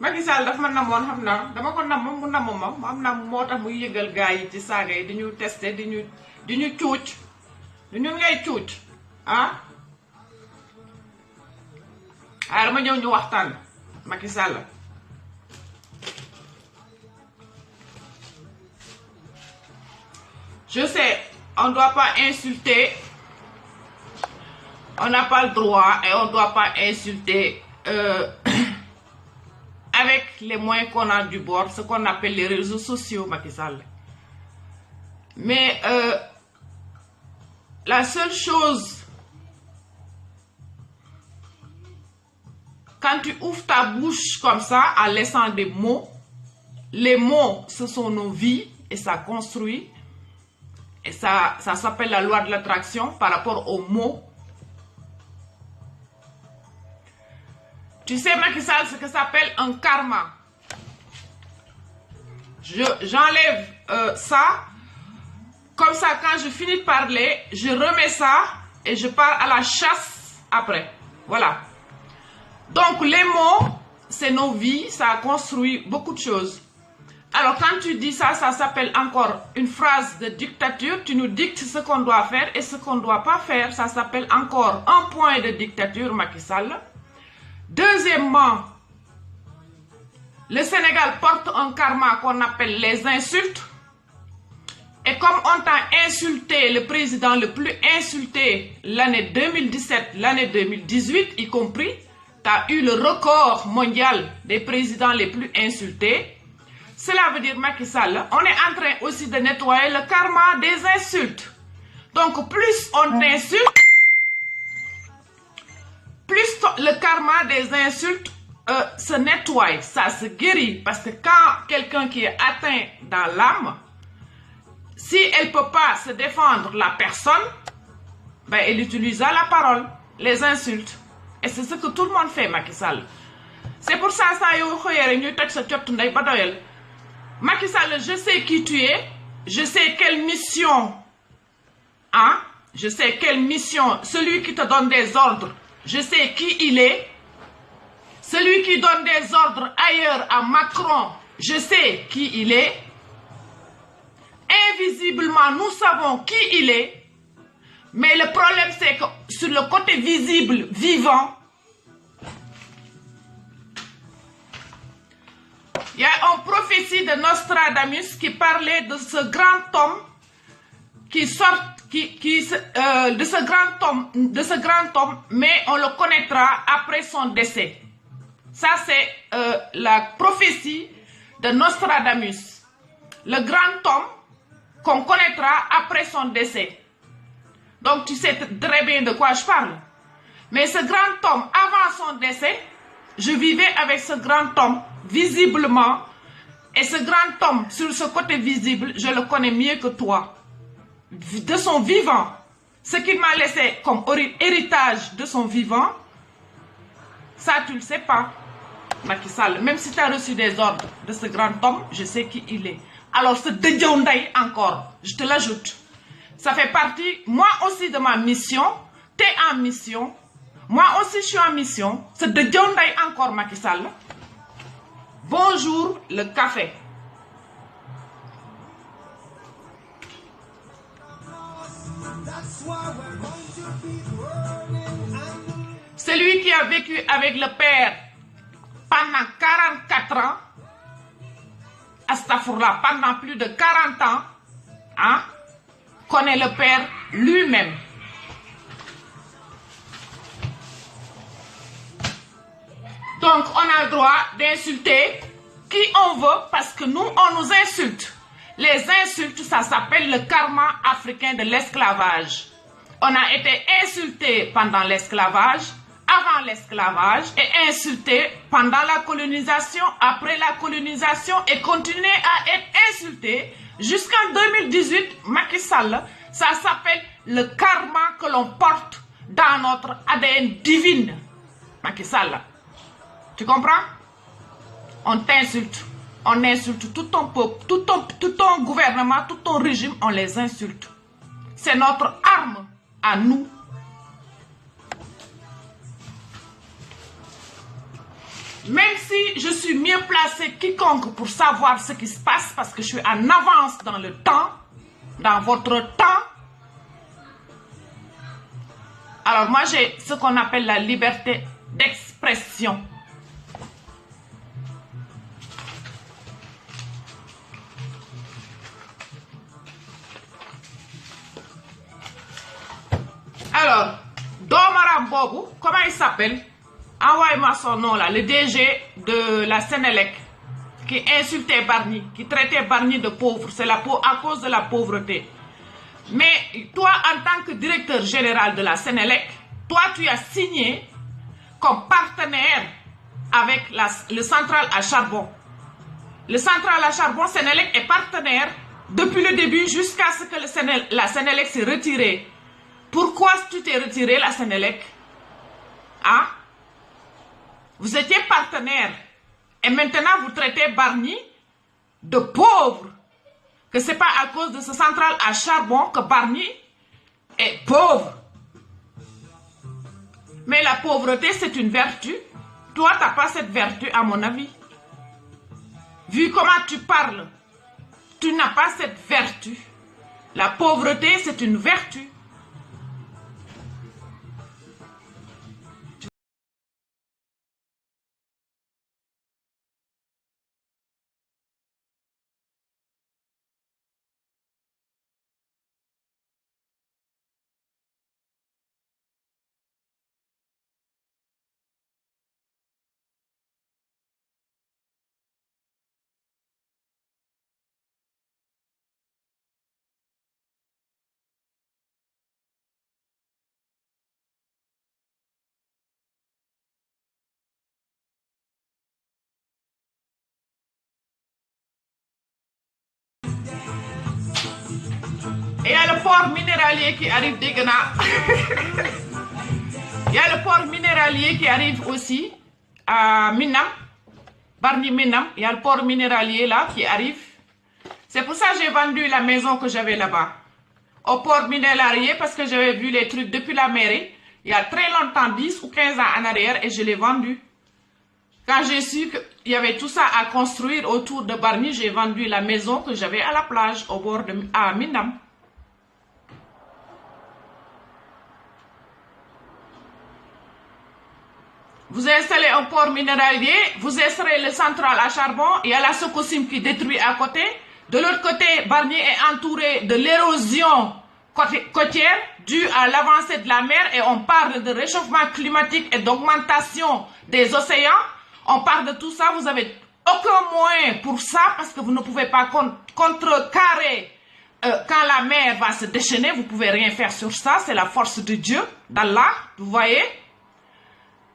Macky Sall daf ma namoon xam naa dama ko nam mu nam ma am na moo tax muy yëgal gars yi ci saaga yi di ñu testé di ñu cuuc du ñun ngay cuuc ah waaye dama ñëw ñu waxtaan Macky Sall je sais on ne doit pas insulter, on n'a pas le droit et on ne doit pas insulter avec les moyens qu'on a du bord, ce qu'on appelle les réseaux sociaux, Macky Sall. Mais la seule chose, quand tu ouvres ta bouche comme ça, en laissant des mots, les mots, ce sont nos vies et ça construit. Et ça s'appelle la loi de l'attraction par rapport aux mots. Tu sais, Macky Sall, ce que ça s'appelle un karma. J'enlève ça. Comme ça, quand je finis de parler, je remets ça et je pars à la chasse après. Voilà. Donc, les mots, c'est nos vies. Ça a construit beaucoup de choses. Alors, quand tu dis ça, ça s'appelle encore une phrase de dictature. Tu nous dictes ce qu'on doit faire et ce qu'on ne doit pas faire. Ça s'appelle encore un point de dictature, Macky Sall. Deuxièmement, le Sénégal porte un karma qu'on appelle les insultes. Et comme on t'a insulté, le président le plus insulté l'année 2017, l'année 2018, y compris, tu as eu le record mondial des présidents les plus insultés. Cela veut dire, Macky Sall, on est en train aussi de nettoyer le karma des insultes. Donc, plus on t'insulte, plus le karma des insultes se nettoie, ça se guérit. Parce que quand quelqu'un qui est atteint dans l'âme, si elle ne peut pas se défendre la personne, ben, elle utilisera la parole, les insultes. Et c'est ce que tout le monde fait, Macky Sall. C'est pour ça que Macky Sall, je sais qui tu es, je sais quelle mission, hein, je sais quelle mission, celui qui te donne des ordres, je sais qui il est, celui qui donne des ordres ailleurs à Macron, je sais qui il est, invisiblement nous savons qui il est, mais le problème c'est que sur le côté visible, vivant, il y a une prophétie de Nostradamus qui parlait de ce grand homme qui sort, de ce grand homme, mais on le connaîtra après son décès. Ça c'est la prophétie de Nostradamus. Le grand homme qu'on connaîtra après son décès. Donc tu sais très bien de quoi je parle. Mais ce grand homme, avant son décès, je vivais avec ce grand homme visiblement, et ce grand homme sur ce côté visible, je le connais mieux que toi. De son vivant, ce qu'il m'a laissé comme héritage de son vivant, ça tu le sais pas, Macky Sall. Même si tu as reçu des ordres de ce grand homme, je sais qui il est. Alors ce Djondai encore, je te l'ajoute. Ça fait partie, moi aussi, de ma mission. Tu es en mission. Moi aussi, je suis en mission. Ce Djondai encore, Macky Sall. Bonjour, le café. Celui qui a vécu avec le père pendant 44 ans, Astafourla, pendant plus de 40 ans, hein, connaît le père lui-même. Donc, on a le droit d'insulter qui on veut parce que nous, on nous insulte. Les insultes, ça s'appelle le karma africain de l'esclavage. On a été insulté pendant l'esclavage, avant l'esclavage, et insulté pendant la colonisation, après la colonisation, et continuer à être insulté jusqu'en 2018, Macky Sall. Ça s'appelle le karma que l'on porte dans notre ADN divine, Macky Sall. Tu comprends? On t'insulte. On insulte tout ton peuple, tout ton gouvernement, tout ton régime, on les insulte. C'est notre arme à nous. Même si je suis mieux placée quiconque pour savoir ce qui se passe, parce que je suis en avance dans le temps, dans votre temps, alors moi j'ai ce qu'on appelle la liberté d'expression. Alors, Domaram Bobu, comment il s'appelle? Envoyez-moi son nom là, le DG de la Sénélec, qui insultait Bargny, qui traitait Bargny de pauvre. C'est à cause de la pauvreté. Mais toi, en tant que directeur général de la Sénélec, toi, tu as signé comme partenaire avec le central à charbon. Le central à charbon, Sénélec est partenaire depuis le début jusqu'à ce que la Sénélec s'est retirée. Pourquoi tu t'es retiré, la Sénélec? Hein? Vous étiez partenaire et maintenant vous traitez Bargny de pauvre. Que ce n'est pas à cause de ce central à charbon que Bargny est pauvre. Mais la pauvreté, c'est une vertu. Toi, tu n'as pas cette vertu, à mon avis. Vu comment tu parles, tu n'as pas cette vertu. La pauvreté, c'est une vertu. Et il y a le port minéralier qui arrive des Ghana. Il y a le port minéralier qui arrive aussi à Minam. Bargny Minam. Il y a le port minéralier là qui arrive. C'est pour ça que j'ai vendu la maison que j'avais là-bas. Au port minéralier parce que j'avais vu les trucs depuis la mairie. Il y a très longtemps, 10 ou 15 ans en arrière, et je l'ai vendu. Quand j'ai su qu'il y avait tout ça à construire autour de Bargny, j'ai vendu la maison que j'avais à la plage, au bord de Minam. Vous installez un port minéralier, vous installerez le central à charbon, il y a la Sococim qui détruit à côté. De l'autre côté, Bargny est entouré de l'érosion côtière due à l'avancée de la mer, et on parle de réchauffement climatique et d'augmentation des océans. On parle de tout ça, vous n'avez aucun moyen pour ça parce que vous ne pouvez pas contrecarrer quand la mer va se déchaîner, vous ne pouvez rien faire sur ça, c'est la force de Dieu, d'Allah, vous voyez.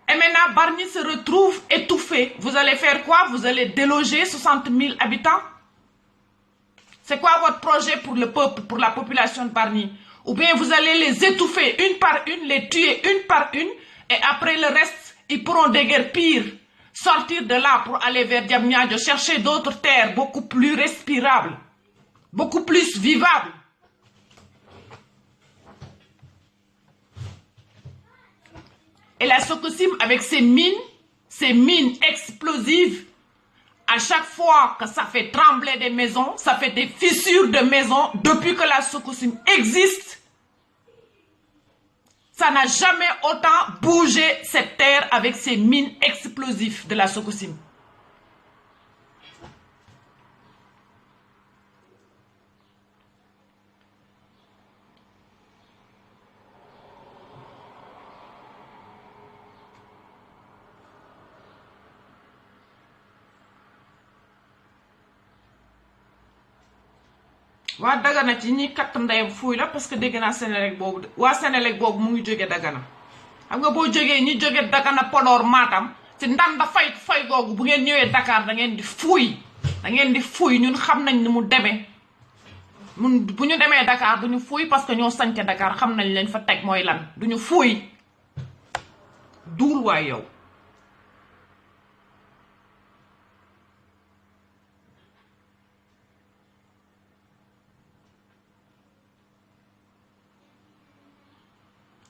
Et maintenant, Bargny se retrouve étouffé. Vous allez faire quoi? Vous allez déloger 60 000 habitants? C'est quoi votre projet pour le peuple, pour la population de Bargny? Ou bien vous allez les étouffer une par une, les tuer une par une, et après le reste, ils pourront déguerpir, sortir de là pour aller vers Diamniadio, chercher d'autres terres beaucoup plus respirables, beaucoup plus vivables. Et la Sococim avec ses mines explosives, à chaque fois que ça fait trembler des maisons, ça fait des fissures de maisons, depuis que la Sococim existe, ça n'a jamais autant bougé cette terre avec ces mines explosives de la Sococim. waa Dagana ci ñi kat ndeyam fuuy la parce que dégg naa Sénélec boobu waa Sénélec boobu mu ngi jóge Dagana xam nga boo jógee ñi jóge Dagana Podor Matam ci ndanda fay googu bu ngeen ñëwee Dakar da ngeen di fuuy ñun xam nañ ni mu demee bu ñu demee Dakar duñu fuuy parce que ñoo sañca Dakar xam nañ leen fa teg mooy lan duñu fuuy duul waay yow.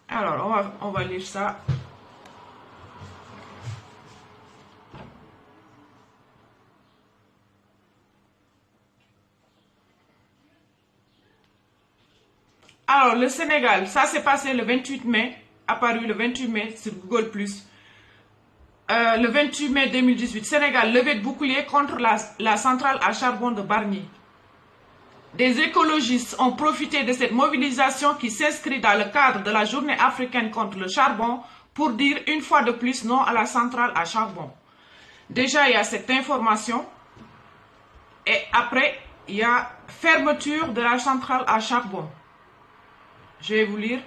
Alors, on va lire ça. Alors, le Sénégal, ça s'est passé le 28 mai, apparu le 28 mai sur Google+. Le 28 mai 2018, Sénégal, levée de bouclier contre la centrale à charbon de Bargny. Des écologistes ont profité de cette mobilisation qui s'inscrit dans le cadre de la journée africaine contre le charbon pour dire une fois de plus non à la centrale à charbon. Déjà, il y a cette information. Et après, il y a fermeture de la centrale à charbon. Je vais vous lire.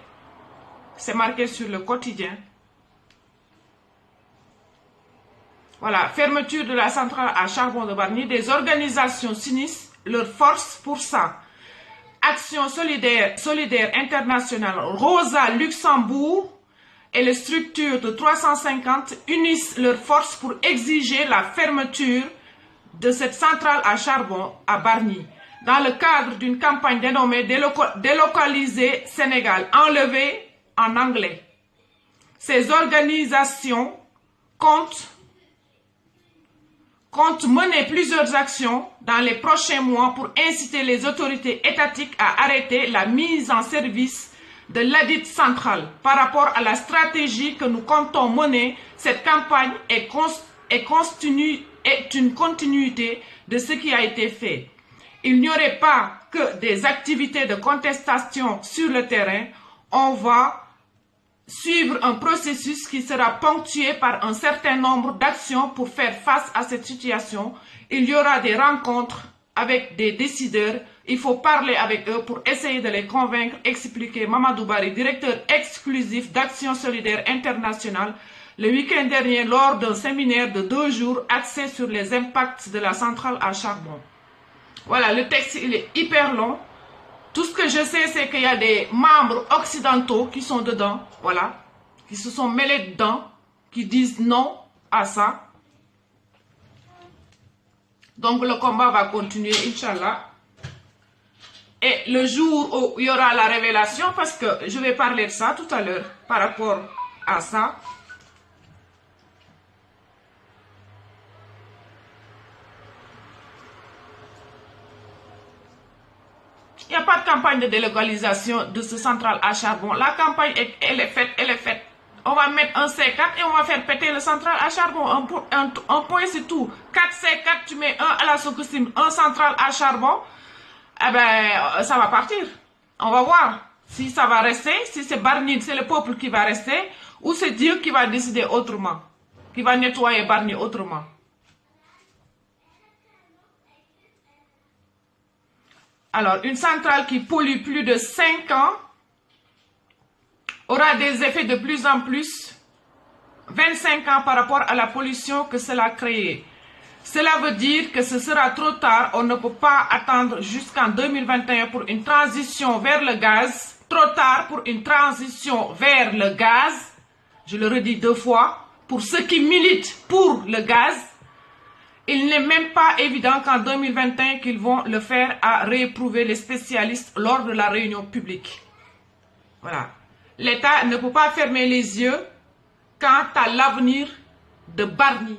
C'est marqué sur le quotidien. Voilà, fermeture de la centrale à charbon de Bargny. Des organisations s'unissent leurs forces pour ça. Action solidaire internationale, Rosa Luxembourg et les structures de 350 unissent leurs forces pour exiger la fermeture de cette centrale à charbon à Bargny, dans le cadre d'une campagne dénommée Délocaliser Sénégal, enlevé en anglais. Ces organisations comptent mener plusieurs actions dans les prochains mois pour inciter les autorités étatiques à arrêter la mise en service de ladite centrale. Par rapport à la stratégie que nous comptons mener, cette campagne est une continuité de ce qui a été fait. Il n'y aurait pas que des activités de contestation sur le terrain. On va suivre un processus qui sera ponctué par un certain nombre d'actions pour faire face à cette situation. Il y aura des rencontres avec des décideurs. Il faut parler avec eux pour essayer de les convaincre, expliquer Mamadou Bari, directeur exclusif d'Action Solidaire Internationale, le week-end dernier lors d'un séminaire de 2 jours axé sur les impacts de la centrale à charbon. Voilà, le texte il est hyper long. Tout ce que je sais, c'est qu'il y a des membres occidentaux qui sont dedans, voilà, qui se sont mêlés dedans, qui disent non à ça. Donc le combat va continuer, Inch'Allah. Et le jour où il y aura la révélation, parce que je vais parler de ça tout à l'heure, par rapport à ça. Il n'y a pas de campagne de délocalisation de ce centrale à charbon. La campagne, elle est faite. On va mettre un C4 et on va faire péter le centrale à charbon. Un point, c'est tout. 4 C4, tu mets un à la Sococim, un centrale à charbon. Eh ben, ça va partir. On va voir si ça va rester, si c'est Bargny, c'est le peuple qui va rester, ou c'est Dieu qui va décider autrement, qui va nettoyer Bargny autrement. Alors, une centrale qui pollue plus de 5 ans aura des effets de plus en plus 25 ans par rapport à la pollution que cela a créée. Cela veut dire que ce sera trop tard, on ne peut pas attendre jusqu'en 2021 pour une transition vers le gaz. Trop tard pour une transition vers le gaz. Je le redis 2 fois. Pour ceux qui militent pour le gaz, il n'est même pas évident qu'en 2021 qu'ils vont le faire, à rééprouver les spécialistes lors de la réunion publique. Voilà. L'État ne peut pas fermer les yeux quant à l'avenir de Bargny.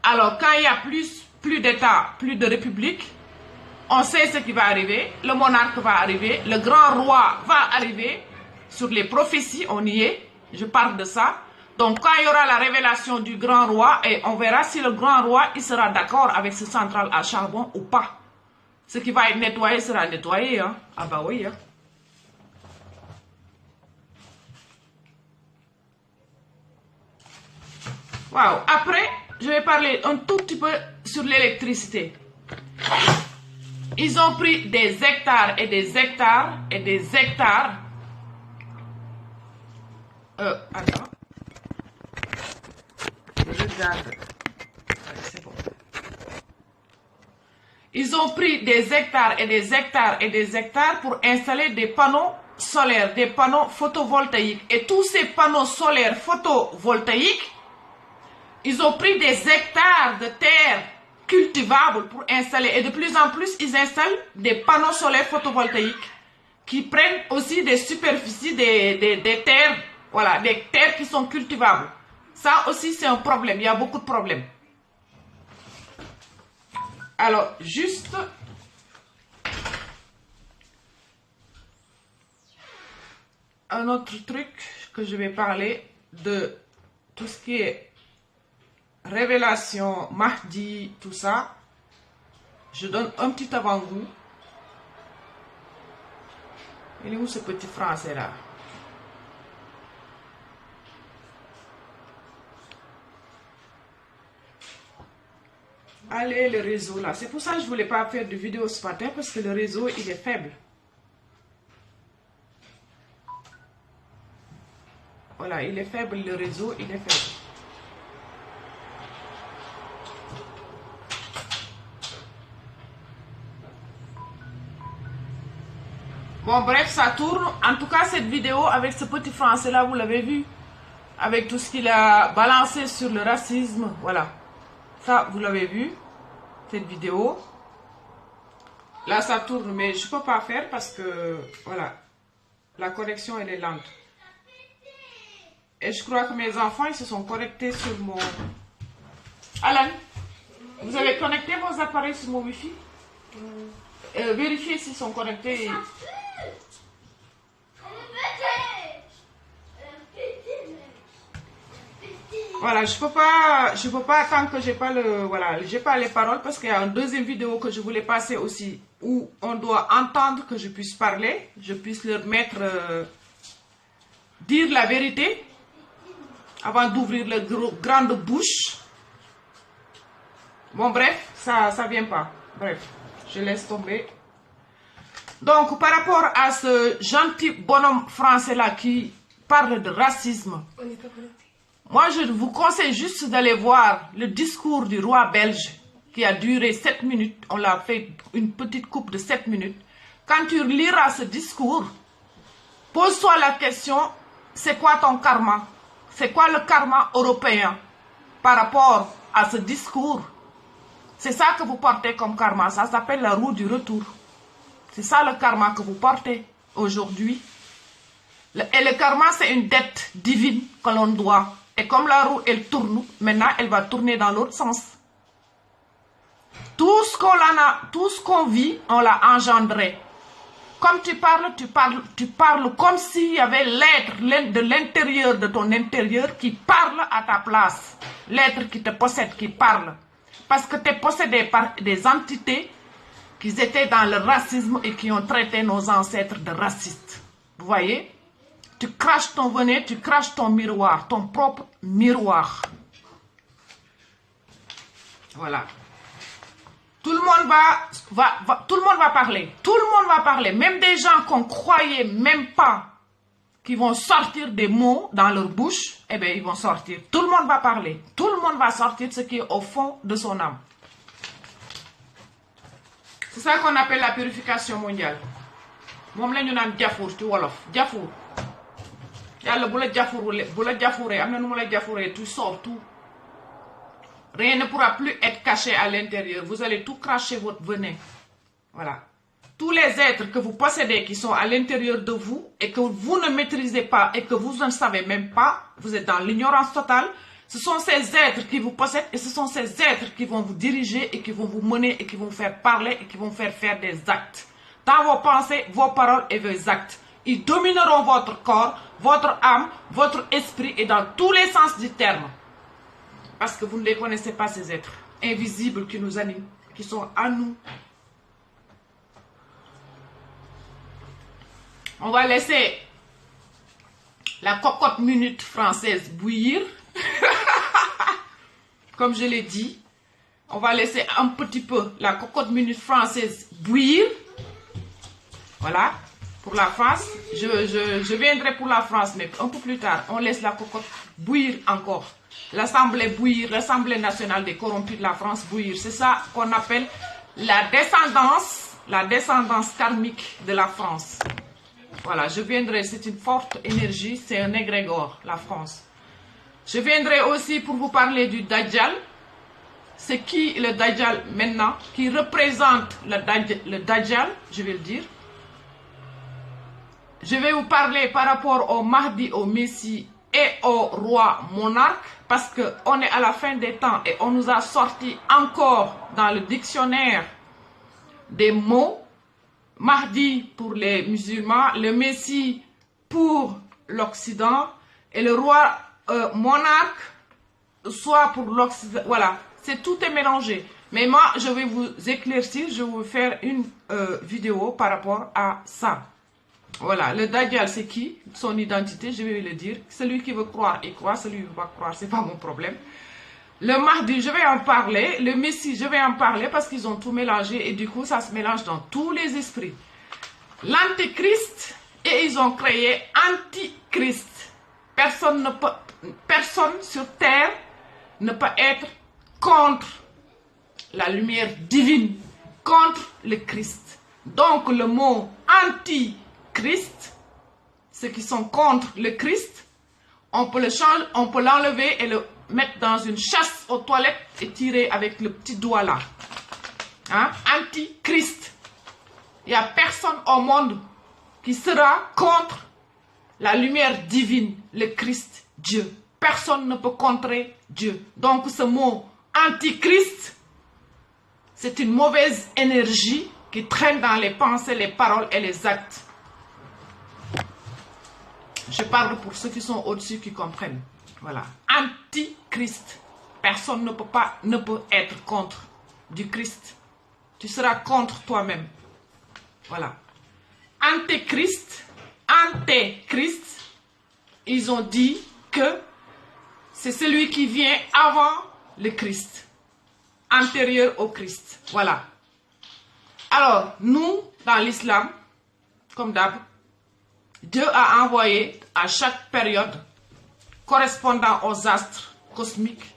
Alors, quand il y a plus d'État, plus de République, on sait ce qui va arriver. Le monarque va arriver, le grand roi va arriver. Sur les prophéties, on y est. Je parle de ça. Donc, quand il y aura la révélation du grand roi, et on verra si le grand roi il sera d'accord avec ce centrale à charbon ou pas. Ce qui va être nettoyé sera nettoyé. Hein? Ah bah oui. Hein? Wow. Après, je vais parler un tout petit peu sur l'électricité. Ils ont pris des hectares et des hectares et des hectares. Attends. Regarde. C'est bon. Ils ont pris des hectares et des hectares et des hectares pour installer des panneaux solaires, des panneaux photovoltaïques. Et tous ces panneaux solaires photovoltaïques, ils ont pris des hectares de terre cultivables pour installer. Et de plus en plus, ils installent des panneaux solaires photovoltaïques qui prennent aussi des superficies, des terres, voilà, des terres qui sont cultivables. Ça aussi, c'est un problème. Il y a beaucoup de problèmes. Alors, juste... un autre truc que je vais parler de tout ce qui est révélation, Mahdi, tout ça. Je donne un petit avant-goût. Il est où ce petit français là? Allez, le réseau là. C'est pour ça que je ne voulais pas faire de vidéo ce matin parce que le réseau, il est faible. Voilà, il est faible, le réseau, il est faible. Bon, bref, ça tourne. En tout cas, cette vidéo avec ce petit français là, vous l'avez vu. Avec tout ce qu'il a balancé sur le racisme. Voilà. Ça, vous l'avez vu. Cette vidéo. Là, ça tourne, mais je ne peux pas faire parce que, voilà. La connexion, elle est lente. Et je crois que mes enfants, ils se sont connectés sur mon... Alan, vous avez connecté vos appareils sur mon Wi-Fi? Vérifiez s'ils sont connectés. Voilà, je peux pas tant que j'ai pas le, voilà, j'ai pas les paroles parce qu'il y a une deuxième vidéo que je voulais passer aussi où on doit entendre que je puisse parler, je puisse leur mettre, dire la vérité avant d'ouvrir leur grande bouche. Bon, bref, ça vient pas. Bref, je laisse tomber. Donc, par rapport à ce gentil bonhomme français là qui parle de racisme, moi, je vous conseille juste d'aller voir le discours du roi belge qui a duré 7 minutes. On l'a fait une petite coupe de 7 minutes. Quand tu liras ce discours, pose-toi la question, c'est quoi ton karma? C'est quoi le karma européen par rapport à ce discours? C'est ça que vous portez comme karma. Ça s'appelle la roue du retour. C'est ça le karma que vous portez aujourd'hui. Et le karma, c'est une dette divine que l'on doit. Et comme la roue, elle tourne, maintenant, elle va tourner dans l'autre sens. Tout ce qu'on vit, on l'a engendré. Comme tu parles comme s'il y avait l'être de l'intérieur de ton intérieur qui parle à ta place. L'être qui te possède, qui parle. Parce que tu es possédé par des entités qui étaient dans le racisme et qui ont traité nos ancêtres de racistes. Vous voyez? Tu craches ton venin, tu craches ton miroir, ton propre miroir. Voilà. Tout le monde tout le monde va parler. Tout le monde va parler. Même des gens qu'on croyait même pas qui vont sortir des mots dans leur bouche, eh bien, ils vont sortir. Tout le monde va parler. Tout le monde va sortir ce qui est au fond de son âme. C'est ça qu'on appelle la purification mondiale. Mom la ñu naan jafour ci wolof jafour. Yalla bu la jafouré amna nu mu la jafouré tu sors tout. Rien ne pourra plus être caché à l'intérieur. Vous allez tout cracher votre venin. Voilà. Tous les êtres que vous possédez qui sont à l'intérieur de vous et que vous ne maîtrisez pas et que vous ne savez même pas, vous êtes dans l'ignorance totale, ce sont ces êtres qui vous possèdent et ce sont ces êtres qui vont vous diriger et qui vont vous mener et qui vont vous faire parler et qui vont vous faire des actes. Dans vos pensées, vos paroles et vos actes. Ils domineront votre corps, votre âme, votre esprit et dans tous les sens du terme. Parce que vous ne les connaissez pas, ces êtres invisibles qui nous animent, qui sont à nous. On va laisser la cocotte minute française bouillir. Comme je l'ai dit, on va laisser un petit peu la cocotte minute française bouillir. Voilà. Pour la France, je viendrai pour la France, mais un peu plus tard, on laisse la cocotte bouillir encore. L'Assemblée bouillir, l'Assemblée nationale des corrompus de la France bouillir. C'est ça qu'on appelle la descendance karmique de la France. Voilà, je viendrai, c'est une forte énergie, c'est un égrégore, la France. Je viendrai aussi pour vous parler du Dajjal. C'est qui le Dajjal maintenant? Qui représente le Dajjal, je vais le dire. Je vais vous parler par rapport au Mahdi, au Messie et au roi monarque, parce qu'on est à la fin des temps et on nous a sorti encore dans le dictionnaire des mots. Mahdi pour les musulmans, le Messie pour l'Occident et le roi monarque soit pour l'Occident. Voilà, tout est mélangé. Mais moi, je vais vous éclaircir, je vais vous faire une vidéo par rapport à ça. Voilà, le Dajjal c'est qui? Son identité, je vais le dire. Celui qui veut croire, il croit. Celui qui ne veut pas croire, c'est pas mon problème. Le Mahdi, je vais en parler. Le Messie, je vais en parler parce qu'ils ont tout mélangé et du coup, ça se mélange dans tous les esprits. L'Antéchrist, et ils ont créé Antichrist. Personne sur terre ne peut être contre la lumière divine, contre le Christ. Donc, le mot Antichrist, ceux qui sont contre le Christ, on peut le changer, on peut l'enlever et le mettre dans une chasse aux toilettes et tirer avec le petit doigt là. Hein? Antichrist. Il n'y a personne au monde qui sera contre la lumière divine, le Christ, Dieu. Personne ne peut contrer Dieu. Donc ce mot Antichrist, c'est une mauvaise énergie qui traîne dans les pensées, les paroles et les actes. Je parle pour ceux qui sont au-dessus, qui comprennent. Voilà. Antichrist. Personne ne peut être contre du Christ. Tu seras contre toi-même. Voilà. Antéchrist, ils ont dit que c'est celui qui vient avant le Christ. Antérieur au Christ. Voilà. Alors, nous, dans l'islam, comme d'hab, Dieu a envoyé à chaque période, correspondant aux astres cosmiques,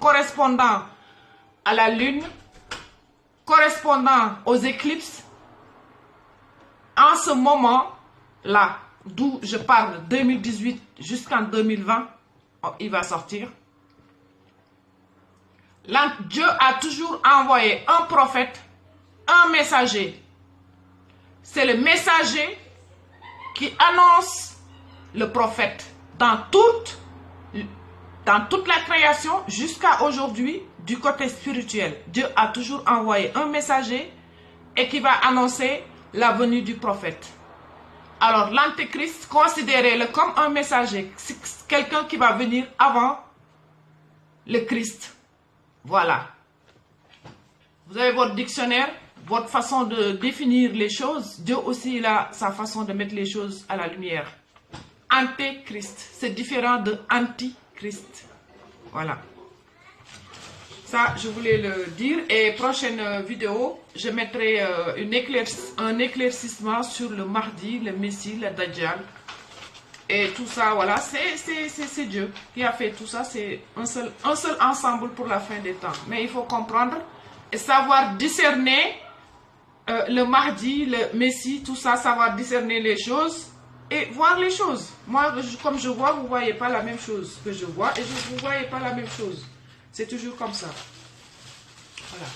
correspondant à la lune, correspondant aux éclipses, en ce moment-là, d'où je parle, 2018 jusqu'en 2020, il va sortir. Là, Dieu a toujours envoyé un prophète, un messager. C'est le messager qui annonce le prophète dans toute la création jusqu'à aujourd'hui du côté spirituel. Dieu a toujours envoyé un messager et qui va annoncer la venue du prophète. Alors l'antéchrist, considérez-le comme un messager, c'est quelqu'un qui va venir avant le Christ. Voilà. Vous avez votre dictionnaire, votre façon de définir les choses. Dieu aussi, il a sa façon de mettre les choses à la lumière. Antéchrist, c'est différent de Antichrist. Voilà. Ça, je voulais le dire. Et prochaine vidéo, je mettrai un éclaircissement sur le Mahdi, le Messie, le Dajjal. Et tout ça, voilà, c'est Dieu qui a fait tout ça. C'est un seul ensemble pour la fin des temps. Mais il faut comprendre et savoir discerner le Mahdi, le Messie, tout ça, savoir discerner les choses et voir les choses. Moi, comme je vois, vous ne voyez pas la même chose que je vois et vous ne voyez pas la même chose. C'est toujours comme ça. Voilà.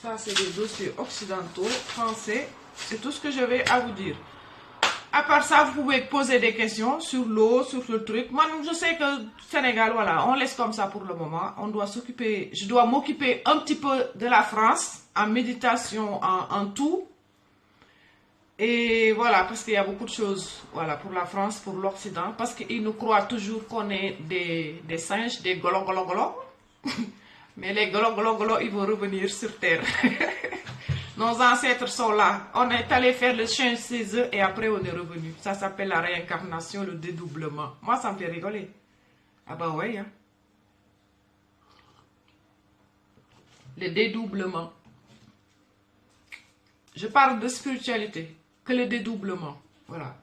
Ça, c'est des dossiers occidentaux, français. C'est tout ce que je vais à vous dire. À part ça, vous pouvez poser des questions sur l'eau, sur le truc. Moi, je sais que Sénégal, voilà, on laisse comme ça pour le moment. On doit s'occuper, je dois m'occuper un petit peu de la France, en méditation, en tout. Et voilà, parce qu'il y a beaucoup de choses, voilà, pour la France, pour l'Occident, parce qu'ils nous croient toujours qu'on est des singes, des golo. Mais les golo, ils vont revenir sur terre. Nos ancêtres sont là. On est allé faire le chien chez eux et après on est revenu. Ça s'appelle la réincarnation, le dédoublement. Moi, ça me fait rigoler. Ah bah ouais, hein. Le dédoublement. Je parle de spiritualité. Que le dédoublement. Voilà.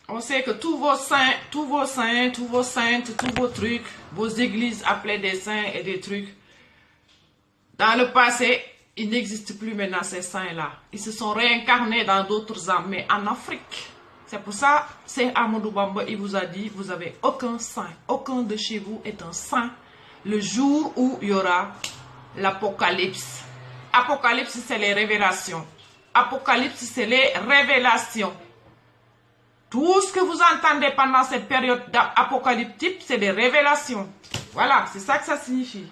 On sait que tous vos saints, tous vos saintes, tous vos trucs, vos églises appelées des saints et des trucs, dans le passé, ils n'existent plus maintenant ces saints-là. Ils se sont réincarnés dans d'autres âmes, mais en Afrique. C'est pour ça, c'est Amadou Bamba, il vous a dit, vous n'avez aucun saint, aucun de chez vous est un saint. Le jour où il y aura l'Apocalypse. Apocalypse, c'est les révélations. Apocalypse, c'est les révélations. Tout ce que vous entendez pendant cette période apocalyptique, c'est des révélations. Voilà, c'est ça que ça signifie.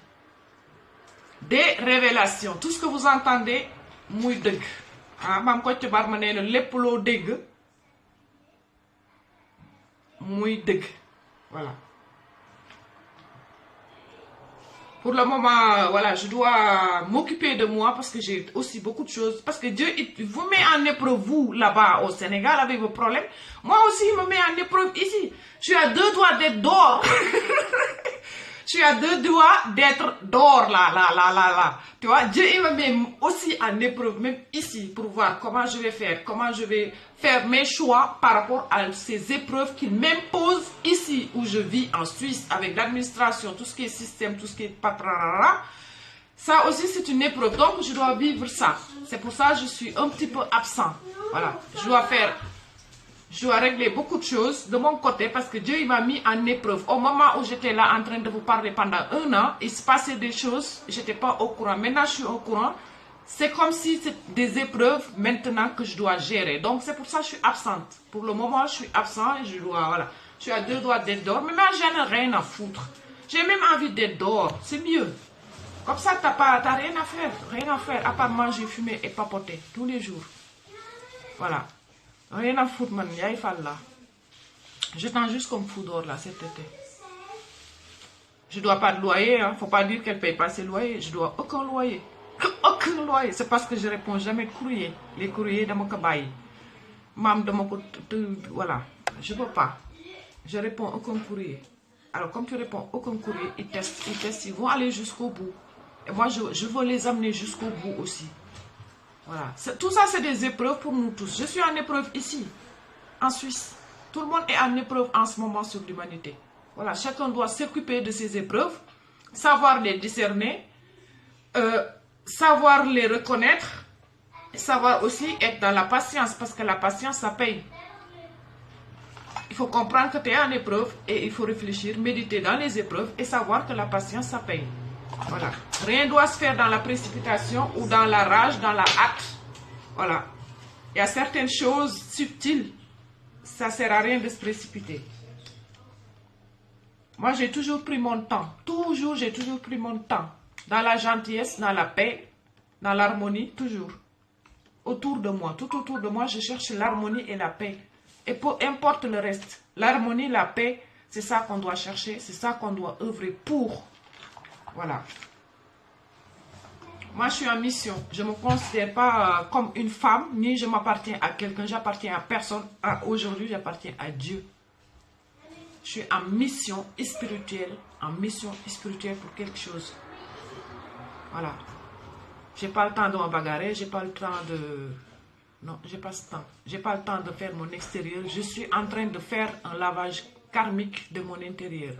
des révélations. Tout ce que vous entendez, muy deug. Ah, mam ko ci bar ma néna lepp lo dégg muy deug. Voilà. Pour le moment, voilà, je dois m'occuper de moi parce que j'ai aussi beaucoup de choses. Parce que Dieu il vous met en épreuve, vous, là-bas au Sénégal, avec vos problèmes. Moi aussi, il me met en épreuve ici. Je suis à 2 doigts d'être dehors. Je suis à 2 doigts d'être dehors, là. Tu vois, Dieu, il me met aussi en épreuve, même ici, pour voir comment je vais faire, comment je vais faire mes choix par rapport à ces épreuves qu'il m'impose ici, où je vis en Suisse, avec l'administration, tout ce qui est système, tout ce qui est patrara. Ça aussi, c'est une épreuve. Donc, je dois vivre ça. C'est pour ça que je suis un petit peu absent. Voilà. Je dois régler beaucoup de choses de mon côté parce que Dieu il m'a mis en épreuve. Au moment où j'étais là en train de vous parler pendant 1 an, il se passait des choses, je n'étais pas au courant. Maintenant, je suis au courant. C'est comme si c'est des épreuves maintenant que je dois gérer. Donc, c'est pour ça que je suis absente. Pour le moment, je suis absent et je dois, voilà. Je suis à 2 doigts d'être dehors. Mais moi, j'en ai rien à foutre. J'ai même envie d'être dehors. C'est mieux. Comme ça, t'as rien à faire. Rien à faire à part manger, fumer et papoter tous les jours. Voilà. Rien à foutre, man. Y'a là. J'attends juste comme fou dehors là cet été. Je dois pas de loyer, hein. Faut pas dire qu'elle paye pas ses loyers. Je dois aucun loyer. Aucun loyer. C'est parce que je réponds jamais courrier. Les courriers de mon kabaye. Mam de mon côté. Voilà. Je peux pas. Je réponds aucun courrier. Alors, comme tu réponds aucun courrier, ils testent, ils vont aller jusqu'au bout. Et moi, je veux les amener jusqu'au bout aussi. Voilà. Tout ça, c'est des épreuves pour nous tous. Je suis en épreuve ici, en Suisse. Tout le monde est en épreuve en ce moment sur l'humanité. Voilà. Chacun doit s'occuper de ces épreuves, savoir les discerner, savoir les reconnaître, et savoir aussi être dans la patience, parce que la patience, ça paye. Il faut comprendre que tu es en épreuve et il faut réfléchir, méditer dans les épreuves et savoir que la patience, ça paye. Voilà. Rien ne doit se faire dans la précipitation ou dans la rage, dans la hâte. Voilà. Il y a certaines choses subtiles. Ça ne sert à rien de se précipiter. Moi, j'ai toujours pris mon temps. Toujours, j'ai toujours pris mon temps. Dans la gentillesse, dans la paix, dans l'harmonie, toujours. Autour de moi, tout autour de moi, je cherche l'harmonie et la paix. Et peu importe le reste. L'harmonie, la paix, c'est ça qu'on doit chercher. C'est ça qu'on doit œuvrer pour. Voilà. Moi, je suis en mission. Je ne me considère pas comme une femme, ni je m'appartiens à quelqu'un. J'appartiens à personne. Aujourd'hui, j'appartiens à Dieu. Je suis en mission spirituelle pour quelque chose. Voilà. Je n'ai pas le temps de me bagarrer, je n'ai pas le temps de... Non, je n'ai pas ce temps. Je n'ai pas le temps de faire mon extérieur. Je suis en train de faire un lavage karmique de mon intérieur.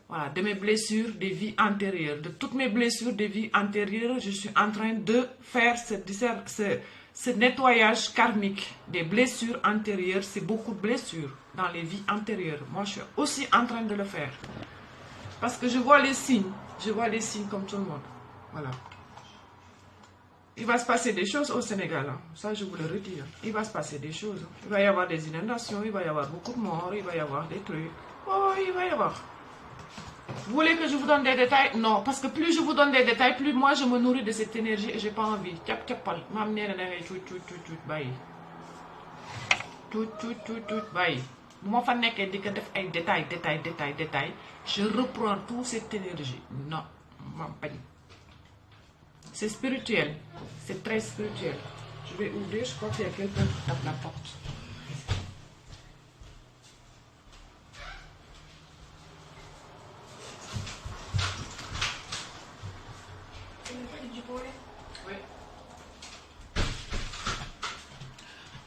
Voilà, de mes blessures, des vies antérieures. De toutes mes blessures, des vies antérieures, je suis en train de faire ce nettoyage karmique des blessures antérieures. C'est beaucoup de blessures dans les vies antérieures. Moi, je suis aussi en train de le faire. Parce que je vois les signes. Je vois les signes comme tout le monde. Voilà. Il va se passer des choses au Sénégal. Hein. Ça, je vous le redis. Hein. Il va se passer des choses. Hein. Il va y avoir des inondations, il va y avoir beaucoup de morts, il va y avoir des trucs. Oh, il va y avoir. Vous voulez que je vous donne des détails? Non, parce que plus je vous donne des détails, plus moi je me nourris de cette énergie et j'ai pas envie. Tchap tchap pal. M'amener tout, bye. Tout, bye. Moi, fan nek di ko def ay détails. Je reprends toute cette énergie. Non, m'am pas. C'est spirituel. C'est très spirituel. Je vais ouvrir, je crois qu'il y a quelqu'un qui tape la porte. Oui.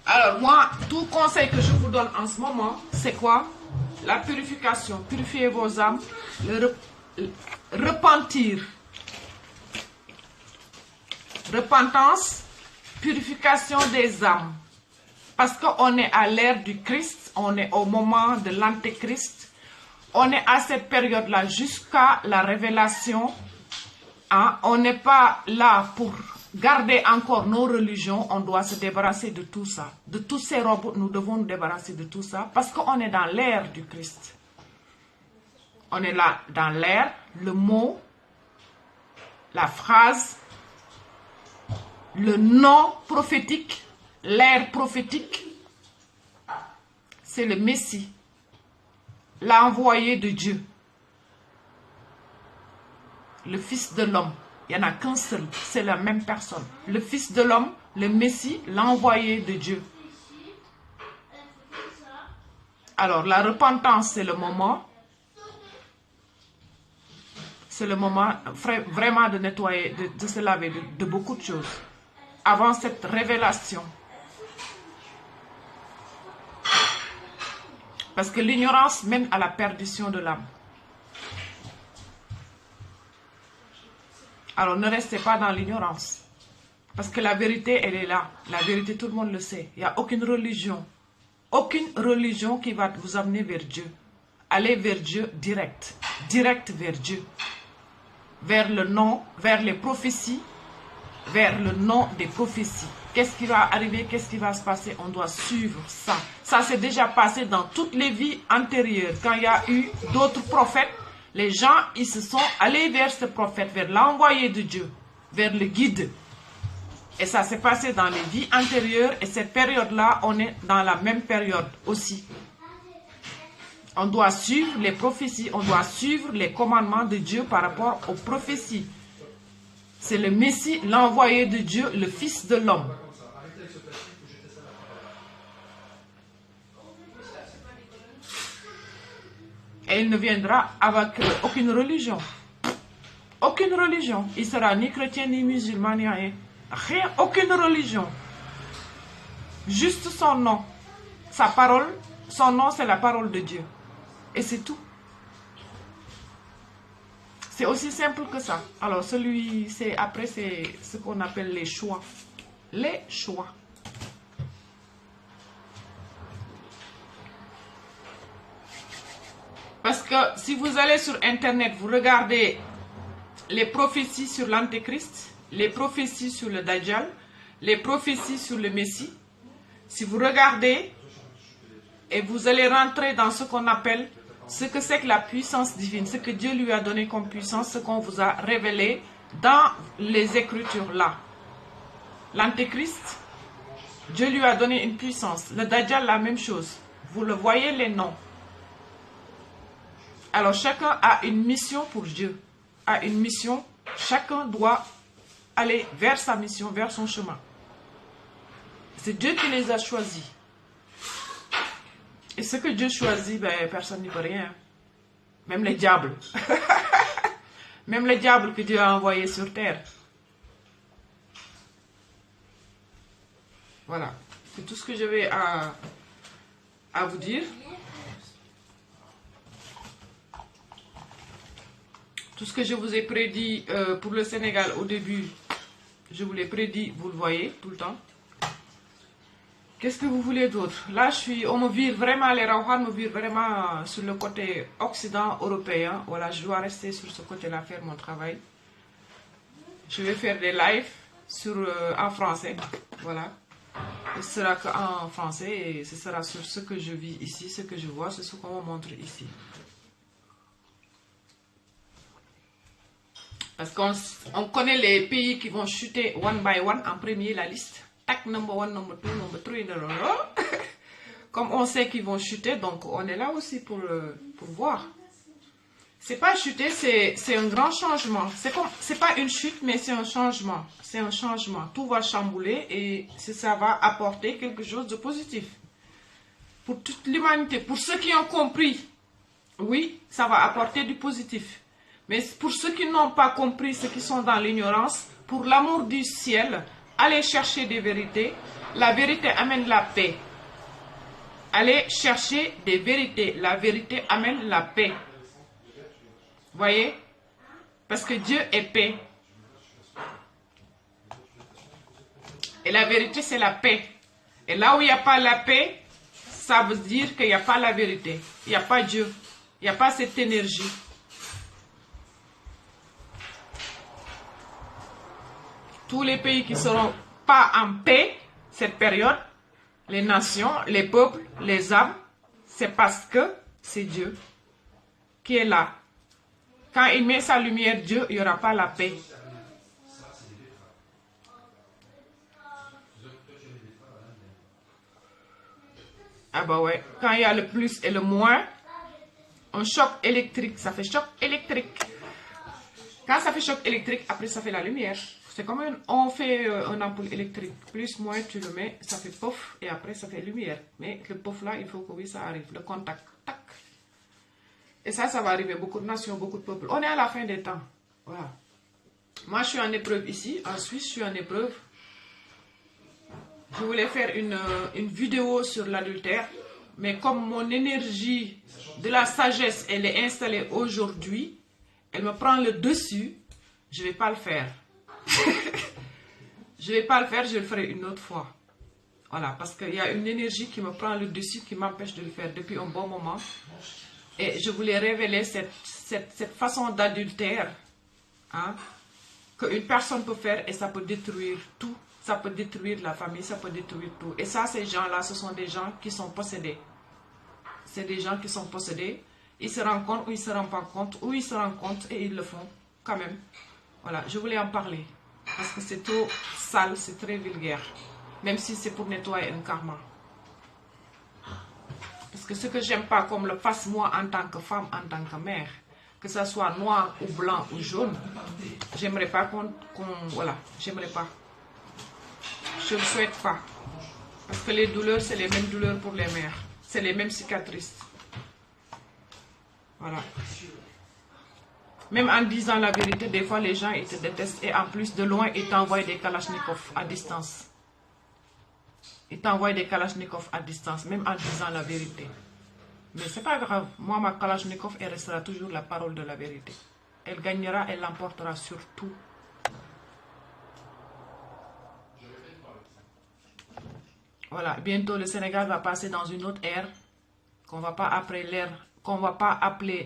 Alors moi, tout conseil que je vous donne en ce moment, c'est quoi? La purification. Purifiez vos âmes. Le repentir. Repentance, purification des âmes. Parce qu'on est à l'ère du Christ, on est au moment de l'Antéchrist. On est à cette période-là jusqu'à la révélation. Hein? On n'est pas là pour garder encore nos religions. On doit se débarrasser de tout ça. De tous ces robots, nous devons nous débarrasser de tout ça. Parce qu'on est dans l'ère du Christ. On est là dans l'ère, le mot la phrase, le nom prophétique, l'ère prophétique, c'est le Messie, l'envoyé de Dieu, le Fils de l'homme. Il n'y en a qu'un seul, c'est la même personne. Le Fils de l'homme, le Messie, l'envoyé de Dieu. Alors, la repentance, c'est le moment. C'est le moment vraiment de nettoyer, de se laver de beaucoup de choses. Avant cette révélation. Parce que l'ignorance mène à la perdition de l'âme. Alors ne restez pas dans l'ignorance. Parce que la vérité, elle est là. La vérité, tout le monde le sait. Il n'y a aucune religion qui va vous amener vers Dieu. Allez vers Dieu direct. Direct vers Dieu. Vers le nom, vers les prophéties, vers le nom des prophéties. Qu'est-ce qui va arriver? Qu'est-ce qui va se passer? On doit suivre ça. Ça s'est déjà passé dans toutes les vies antérieures. Quand il y a eu d'autres prophètes, les gens, ils se sont allés vers ce prophète, vers l'envoyé de Dieu, vers le guide. Et ça s'est passé dans les vies antérieures. Et cette période-là, on est dans la même période aussi. On doit suivre les prophéties, on doit suivre les commandements de Dieu par rapport aux prophéties. C'est le Messie, l'envoyé de Dieu, le Fils de l'homme. Et il ne viendra avec aucune religion. Aucune religion. Il ne sera ni chrétien, ni musulman, ni rien. Rien, aucune religion. Juste son nom. Sa parole, son nom, c'est la parole de Dieu. Et c'est tout. C'est aussi simple que ça. Alors, après, c'est ce qu'on appelle les choix. Les choix. Parce que si vous allez sur Internet, vous regardez les prophéties sur l'Antéchrist, les prophéties sur le Dajjal, les prophéties sur le Messie. Si vous regardez et vous allez rentrer dans ce qu'on appelle, ce que c'est que la puissance divine, ce que Dieu lui a donné comme puissance, ce qu'on vous a révélé dans les Écritures là. L'Antéchrist, Dieu lui a donné une puissance. Le Dajjal, la même chose. Vous le voyez, les noms. Alors chacun a une mission pour Dieu. A une mission. Chacun doit aller vers sa mission, vers son chemin. C'est Dieu qui les a choisis. Et ce que Dieu choisit, ben, personne n'y peut rien. Même les diables. Même les diables que Dieu a envoyés sur terre. Voilà. C'est tout ce que j'avais à vous dire. Tout ce que je vous ai prédit pour le Sénégal au début, je vous l'ai prédit, vous le voyez tout le temps. Qu'est-ce que vous voulez d'autre? Là, on me vire vraiment, les Rawhan me virent vraiment sur le côté occident européen. Voilà, je dois rester sur ce côté-là, faire mon travail. Je vais faire des lives en français. Voilà. Ce sera qu'en français et ce sera sur ce que je vis ici, ce que je vois, c'est ce qu'on me montre ici. Parce qu'on connaît les pays qui vont chuter one by one en premier, la liste. Tac, number 1, number 2, number 3, comme on sait qu'ils vont chuter, donc on est là aussi pour voir. C'est pas chuter, c'est un grand changement. C'est pas une chute, mais c'est un changement. C'est un changement. Tout va chambouler et ça va apporter quelque chose de positif. Pour toute l'humanité, pour ceux qui ont compris, oui, ça va apporter du positif. Mais pour ceux qui n'ont pas compris, ceux qui sont dans l'ignorance, pour l'amour du ciel, allez chercher des vérités. La vérité amène la paix. Allez chercher des vérités. La vérité amène la paix. Voyez? Parce que Dieu est paix. Et la vérité, c'est la paix. Et là où il n'y a pas la paix, ça veut dire qu'il n'y a pas la vérité. Il n'y a pas Dieu. Il n'y a pas cette énergie. Tous les pays qui ne seront pas en paix, cette période, les nations, les peuples, les âmes, c'est parce que c'est Dieu qui est là. Quand il met sa lumière, Dieu, il n'y aura pas la paix. Ah bah ouais, quand il y a le plus et le moins, un choc électrique, ça fait choc électrique. Quand ça fait choc électrique, après ça fait la lumière. C'est comme on fait un ampoule électrique. Plus, moins tu le mets, ça fait pof et après ça fait lumière. Mais le pof là, il faut que oui, ça arrive. Le contact, tac. Et ça va arriver. Beaucoup de nations, beaucoup de peuples. On est à la fin des temps. Voilà. Moi, je suis en épreuve ici. En Suisse, je suis en épreuve. Je voulais faire une vidéo sur l'adultère. Mais comme mon énergie de la sagesse, elle est installée aujourd'hui, elle me prend le dessus, je ne vais pas le faire. Je ne vais pas le faire, je le ferai une autre fois. Voilà, parce qu'il y a une énergie qui me prend le dessus, qui m'empêche de le faire depuis un bon moment. Et je voulais révéler cette façon d'adultère, hein, qu'une personne peut faire et ça peut détruire tout. Ça peut détruire la famille, ça peut détruire tout. Et ça, ces gens-là, ce sont des gens qui sont possédés. C'est des gens qui sont possédés. Ils se rendent compte ou ils ne se rendent pas compte, ou ils se rendent compte et ils le font quand même. Voilà, je voulais en parler. Parce que c'est trop sale, c'est très vulgaire. Même si c'est pour nettoyer un karma. Parce que ce que j'aime pas, comme le fasse moi en tant que femme, en tant que mère, que ça soit noir ou blanc ou jaune, j'aimerais pas voilà, j'aimerais pas. Je ne le souhaite pas. Parce que les douleurs, c'est les mêmes douleurs pour les mères. C'est les mêmes cicatrices. Voilà. Même en disant la vérité, des fois les gens ils te détestent et en plus de loin ils t'envoient des kalachnikovs à distance. Ils t'envoient des kalachnikovs à distance, même en disant la vérité. Mais c'est pas grave. Moi, ma kalachnikov, elle restera toujours la parole de la vérité. Elle gagnera, elle l'emportera sur tout. Voilà, bientôt le Sénégal va passer dans une autre ère qu'on va pas appeler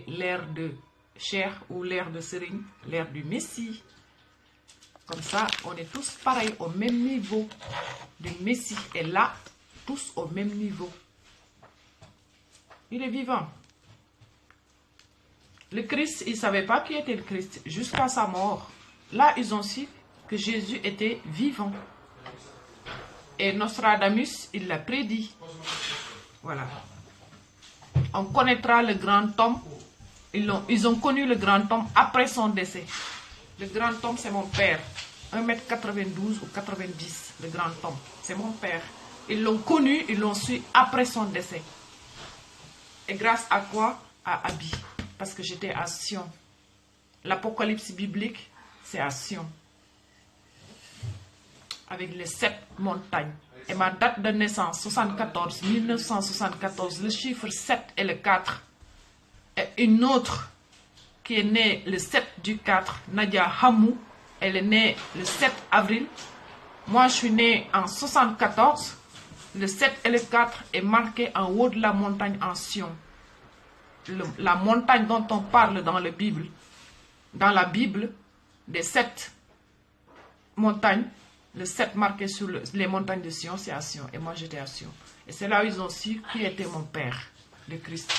l'ère de Cheikh ou l'ère de Serigne, l'ère du Messie. Comme ça, on est tous pareils, au même niveau. Le Messie est là, tous au même niveau. Il est vivant. Le Christ, ils ne savaient pas qui était le Christ jusqu'à sa mort. Là, ils ont su que Jésus était vivant. Et Nostradamus, il l'a prédit. Voilà. On connaîtra le grand homme. Ils ont connu le grand homme après son décès. Le grand homme, c'est mon père. 1m92 ou 90, le grand homme. C'est mon père. Ils l'ont connu, ils l'ont su après son décès. Et grâce à quoi? À Abi. Parce que j'étais à Sion. L'Apocalypse biblique, c'est à Sion. Avec les 7 montagnes. Et ma date de naissance, 1974, le chiffre 7 et le 4. Et une autre qui est née le 7 du 4, Nadia Hamou, elle est née le 7 avril. Moi, je suis née en 74. Le 7 et le 4 est marqué en haut de la montagne en Sion. La montagne dont on parle dans la Bible. Dans la Bible, des 7 montagnes, le 7 marqué sur les montagnes de Sion, c'est à Sion. Et moi, j'étais à Sion. Et c'est là où ils ont su qui était mon père, le Christ.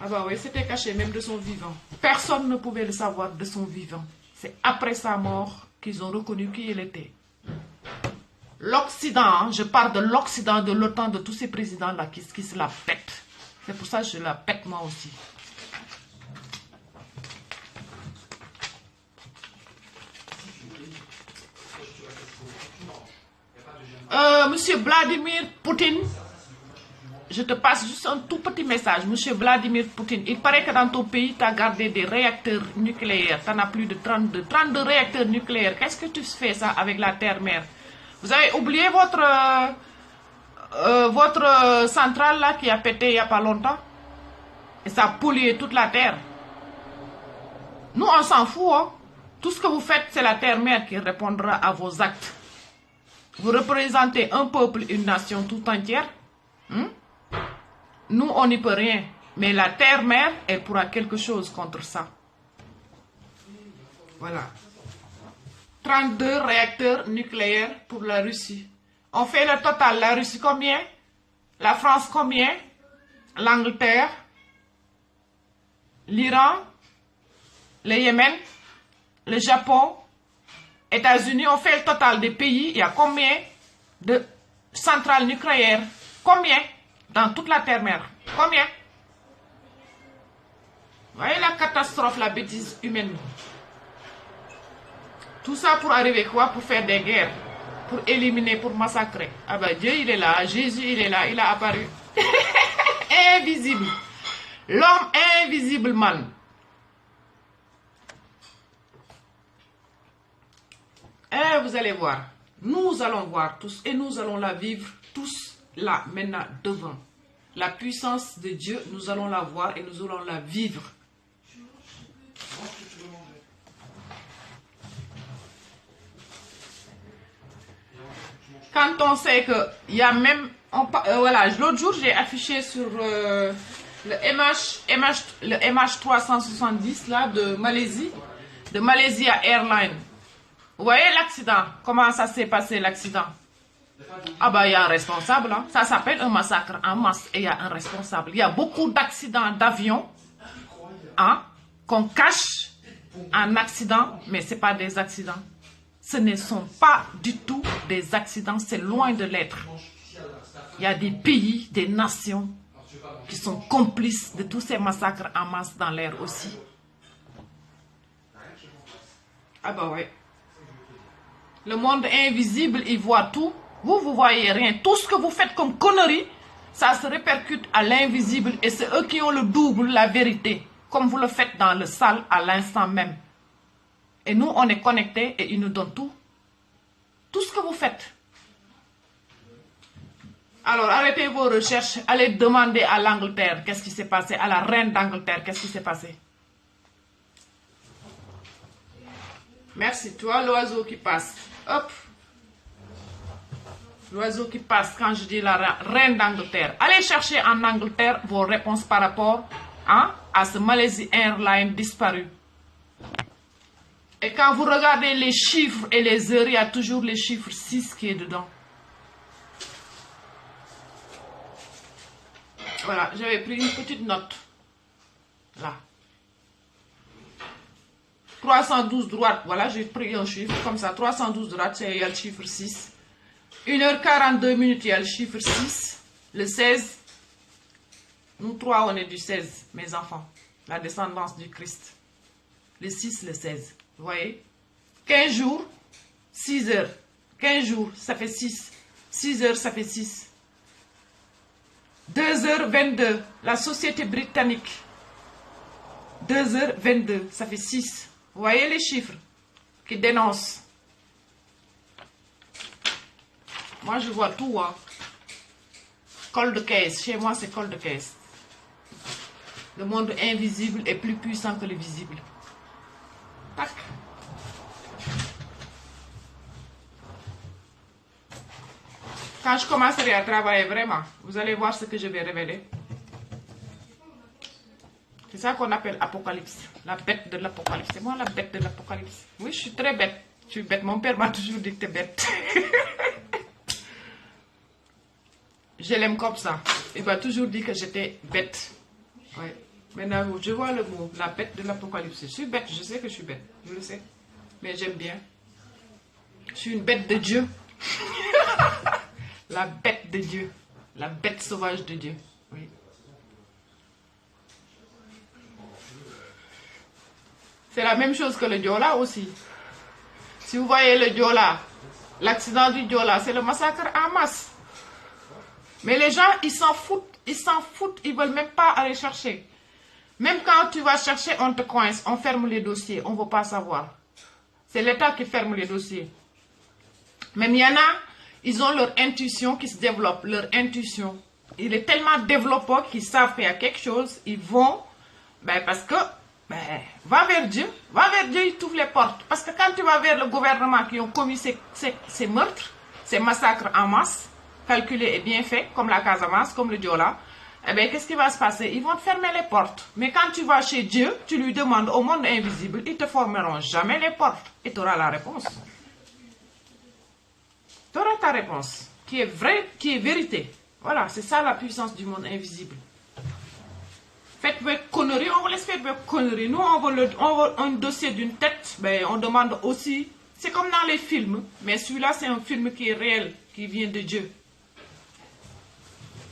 Ah bah oui, c'était caché même de son vivant. Personne ne pouvait le savoir de son vivant. C'est après sa mort qu'ils ont reconnu qui il était. L'Occident, hein, je parle de l'Occident, de l'OTAN, de tous ces présidents-là qui se la pètent. C'est pour ça que je la pète moi aussi. Monsieur Vladimir Poutine, je te passe juste un tout petit message. Monsieur Vladimir Poutine, il paraît que dans ton pays, tu as gardé des réacteurs nucléaires. Tu en as plus de 32 réacteurs nucléaires. Qu'est-ce que tu fais ça avec la terre-mère? Vous avez oublié votre centrale là qui a pété il n'y a pas longtemps? Et ça a pollué toute la terre. Nous, on s'en fout. Hein? Tout ce que vous faites, c'est la terre-mère qui répondra à vos actes. Vous représentez un peuple, une nation tout entière. Nous, on n'y peut rien. Mais la terre-mère, elle pourra quelque chose contre ça. Voilà. 32 réacteurs nucléaires pour la Russie. On fait le total. La Russie, combien? La France, combien? L'Angleterre? L'Iran? Le Yémen? Le Japon? États-Unis, on fait le total des pays. Il y a combien de centrales nucléaires. Combien? Dans toute la terre-mère. Combien? Vous voyez la catastrophe, la bêtise humaine. Tout ça pour arriver quoi? Pour faire des guerres. Pour éliminer, pour massacrer. Ah ben Dieu il est là, Jésus il est là, il a apparu. Invisible. L'homme invisible man. Et vous allez voir. Nous allons voir tous et nous allons la vivre tous là, maintenant, devant. La puissance de Dieu, nous allons la voir et nous allons la vivre. Quand on sait qu'il y a même... voilà, l'autre jour, j'ai affiché sur le MH370 là, de Malaisie. De Malaysia Airlines. Vous voyez l'accident? Comment ça s'est passé l'accident? Ah bah il y a un responsable. Hein. Ça s'appelle un massacre en masse et il y a un responsable. Il y a beaucoup d'accidents d'avion hein, qu'on cache en accident, mais ce n'est pas des accidents. Ce ne sont pas du tout des accidents, c'est loin de l'être. Il y a des pays, des nations qui sont complices de tous ces massacres en masse dans l'air aussi. Ah bah ouais. Le monde invisible, il voit tout. Vous, vous voyez rien. Tout ce que vous faites comme conneries, ça se répercute à l'invisible. Et c'est eux qui ont le double, la vérité. Comme vous le faites dans le sale à l'instant même. Et nous, on est connectés et ils nous donnent tout. Tout ce que vous faites. Alors, arrêtez vos recherches. Allez demander à l'Angleterre qu'est-ce qui s'est passé. À la reine d'Angleterre, qu'est-ce qui s'est passé. Merci. Tu vois l'oiseau qui passe. Hop. L'oiseau qui passe quand je dis la reine d'Angleterre. Allez chercher en Angleterre vos réponses par rapport hein, à ce Malaysia Airlines disparu. Et quand vous regardez les chiffres et les heures, il y a toujours les chiffres 6 qui est dedans. Voilà, j'avais pris une petite note. Là. 312 droite, voilà, j'ai pris un chiffre comme ça. 312 droite, il y a le chiffre 6. 1h42 minutes, il y a le chiffre 6. Le 16. Nous trois, on est du 16, mes enfants. La descendance du Christ. Le 6, le 16. Vous voyez? 15 jours, 6 heures. 15 jours, ça fait 6. 6 heures, ça fait 6. 2h22, la société britannique. 2h22, ça fait 6. Vous voyez les chiffres qui dénoncent. Moi, je vois tout. Hein. Col de caisse. Chez moi, c'est col de caisse. Le monde invisible est plus puissant que le visible. Tac. Quand je commencerai à travailler vraiment, vous allez voir ce que je vais révéler. C'est ça qu'on appelle Apocalypse. La bête de l'Apocalypse. C'est moi la bête de l'Apocalypse. Oui, je suis très bête. Je suis bête. Mon père m'a toujours dit que tu es bête. Je l'aime comme ça. Il m'a toujours dit que j'étais bête. Ouais. Maintenant, je vois le mot, la bête de l'Apocalypse. Je suis bête. Je sais que je suis bête. Je le sais. Mais j'aime bien. Je suis une bête de Dieu. La bête de Dieu. La bête sauvage de Dieu. Oui. C'est la même chose que le Diola aussi. Si vous voyez le Diola, l'accident du Diola, c'est le massacre en masse. Mais les gens, ils s'en foutent. Ils s'en foutent. Ils ne veulent même pas aller chercher. Même quand tu vas chercher, on te coince. On ferme les dossiers. On ne veut pas savoir. C'est l'État qui ferme les dossiers. Même il y en a, ils ont leur intuition qui se développe. Leur intuition. Il est tellement développé qu'ils savent qu'il y a quelque chose. Ils vont, parce que, va vers Dieu. Va vers Dieu, il t'ouvre les portes. Parce que quand tu vas vers le gouvernement qui ont commis ces meurtres, ces massacres en masse, calculés et bien faits, comme la Casamance, comme le Diola, qu'est-ce qui va se passer? Ils vont te fermer les portes. Mais quand tu vas chez Dieu, tu lui demandes au monde invisible, ils ne te fermeront jamais les portes. Et tu auras la réponse. Tu auras ta réponse, qui est vraie, qui est vérité. Voilà, c'est ça la puissance du monde invisible. Faites vos conneries, on vous laisse faire vos conneries. Nous, on veut un dossier d'une tête, on demande aussi, c'est comme dans les films, mais celui-là, c'est un film qui est réel, qui vient de Dieu.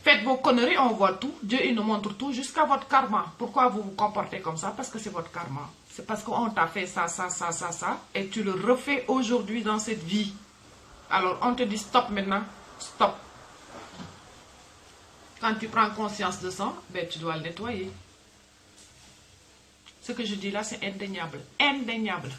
Faites vos conneries, on voit tout. Dieu, il nous montre tout jusqu'à votre karma. Pourquoi vous vous comportez comme ça? Parce que c'est votre karma. C'est parce qu'on t'a fait ça, ça, ça, ça, ça. Et tu le refais aujourd'hui dans cette vie. Alors, on te dit stop maintenant. Stop. Quand tu prends conscience de ça, ben, tu dois le nettoyer. Ce que je dis là, c'est indéniable. Indéniable.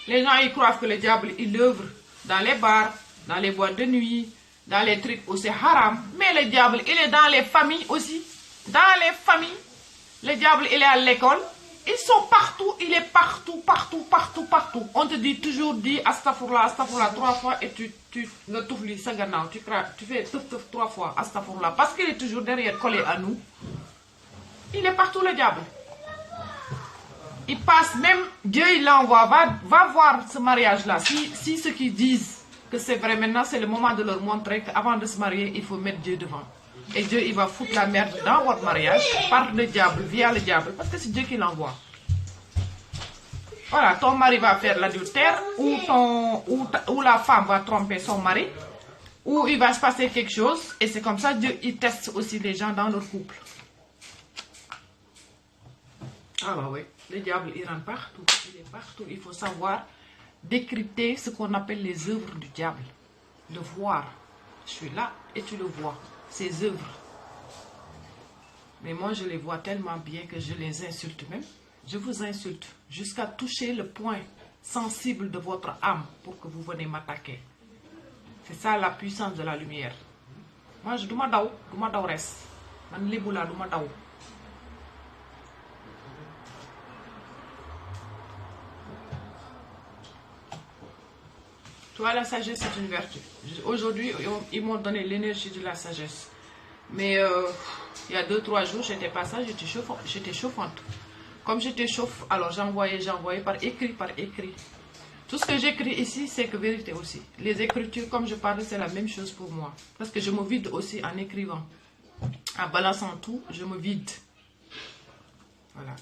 Les gens, ils croient que le diable, il œuvre dans les bars, dans les boîtes de nuit, dans les trucs où c'est haram. Mais le diable, il est dans les familles aussi. Dans les familles. Le diable, il est à l'école. Ils sont partout. Il est partout, partout, partout, partout. On te dit toujours, dis astaghfirullah 3 fois et tu le touffes ça gannaaw. Tu fais teuf 3 fois astaghfirullah. Parce qu'il est toujours derrière, collé à nous. Il est partout, le diable. Il passe même, Dieu il l'envoie, va voir ce mariage-là. Si ceux qui disent que c'est vrai, maintenant c'est le moment de leur montrer qu'avant de se marier, il faut mettre Dieu devant. Et Dieu il va foutre la merde dans votre mariage par le diable, via le diable, parce que c'est Dieu qui l'envoie. Voilà, ton mari va faire l'adultère, ou la femme va tromper son mari, ou il va se passer quelque chose, et c'est comme ça Dieu il teste aussi les gens dans leur couple. Ah bah oui. Le diable, il rentre partout, il est partout. Il faut savoir décrypter ce qu'on appelle les œuvres du diable. Le voir. Je suis là et tu le vois. Ses œuvres. Mais moi, je les vois tellement bien que je les insulte même. Je vous insulte jusqu'à toucher le point sensible de votre âme pour que vous venez m'attaquer. C'est ça la puissance de la lumière. Moi, je dois m'adaw res. Man lebu la douma daw. Toi, la sagesse, c'est une vertu. Aujourd'hui, ils m'ont donné l'énergie de la sagesse. Mais il y a 2-3 jours, j'étais pas ça, j'étais chauffante. Comme j'étais chauffe, alors j'envoyais par écrit. Tout ce que j'écris ici, c'est que vérité aussi. Les écritures, comme je parle, c'est la même chose pour moi. Parce que je me vide aussi en écrivant. En balançant tout, je me vide. Voilà.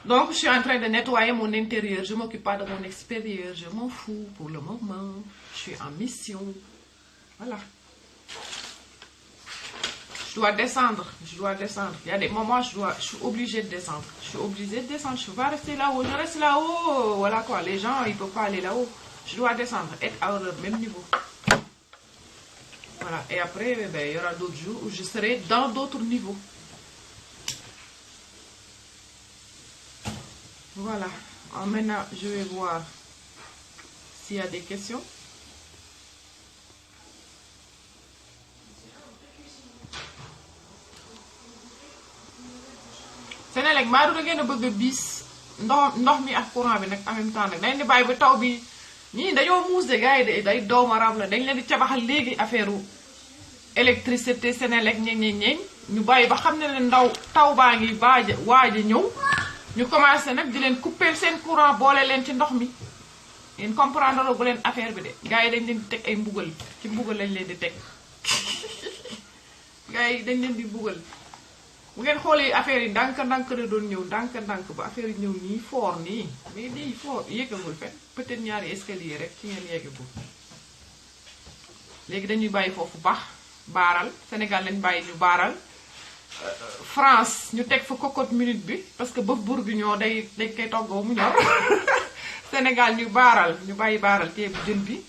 Donc, je suis en train de nettoyer mon intérieur. Je ne m'occupe pas de mon extérieur. Je m'en fous pour le moment. Je suis en mission. Voilà. Je dois descendre. Il y a des moments, je suis obligée de descendre. Je ne suis pas rester là-haut. Je reste là-haut. Voilà quoi. Les gens, ils ne peuvent pas aller là-haut. Je dois descendre. Être à leur même niveau. Voilà. Et après, ben, il y aura d'autres jours où je serai dans d'autres niveaux. Voilà, maintenant je vais voir s'il y a des questions. Sénégal maa du da ngeen a bëgg a bis ndox mi ak courant bi nag en même temps nag dañ di bàyyi ba taw bi ñii dañoo muus de gars yi day doomaram la dañ leen di cabaxal léegi affaire électricité Sénégal ñeñ ñu bàyyi ba xam ne taw baa ngi waaj a ñëw. Ñu commencé nag di leen couper seen courant boole leen ci ndox mi ngeen comprendre bu leen affaire bi de gars yi dañ leen di teg ay mbugal ci mbugal lañ leen di teg gars yi dañ leen di mbugal bu ngeen xoolee affaire yi ndànk-ndànk la doon ñëw ndànk-ndànk ba affaire yi ñëw nii fort nii mais nii fort yéegagul fenn peut-être ñaari escalier rek ci ngeen yeegagul léegi dañuy bàyyi foofu baaral Sénégal lañ bàyyi ñu baaral France ñu teg fa cocotte minute bi parce que bëf bourguignon dañ koy toggoo mu ñor Sénégal ñu bàyyi baaral ceebu jën bi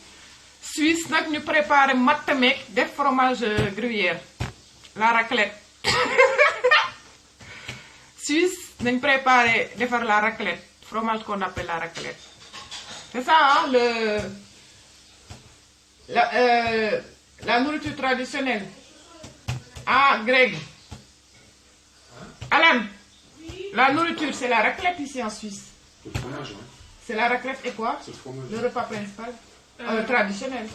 Suisse nag ñu préparé matt meeg def fromage gruyère la raclette Suisse nañ préparé defar la raclette fromage qu'on appelle la raclette c'est ça hein, la nourriture traditionnelle ah Greg Alan, la nourriture, c'est la raclette ici en Suisse. Le fromage, hein. C'est la raclette et quoi? C'est le fromage. Le repas principal traditionnel.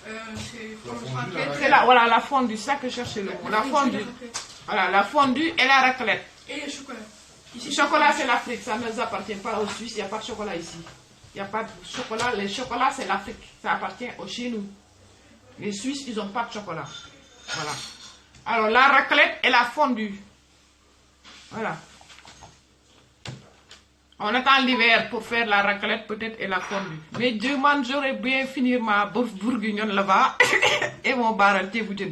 C'est Voilà, la fondue, c'est ça que je cherchais le mot. La fondue. Voilà, la fondue et la raclette. Et le chocolat. Le chocolat, c'est l'Afrique, ça ne nous appartient pas aux Suisses, il n'y a pas de chocolat ici. Il n'y a pas de chocolat, le chocolat, c'est l'Afrique, ça appartient chez nous. Les Suisses, ils n'ont pas de chocolat. Voilà. Alors, la raclette et la fondue. Voilà. On attend l'hiver pour faire la raclette peut-être et la fondue. Mais Dieu m'en j'aurais bien finir ma bourguignonne là-bas et mon baranté boudin.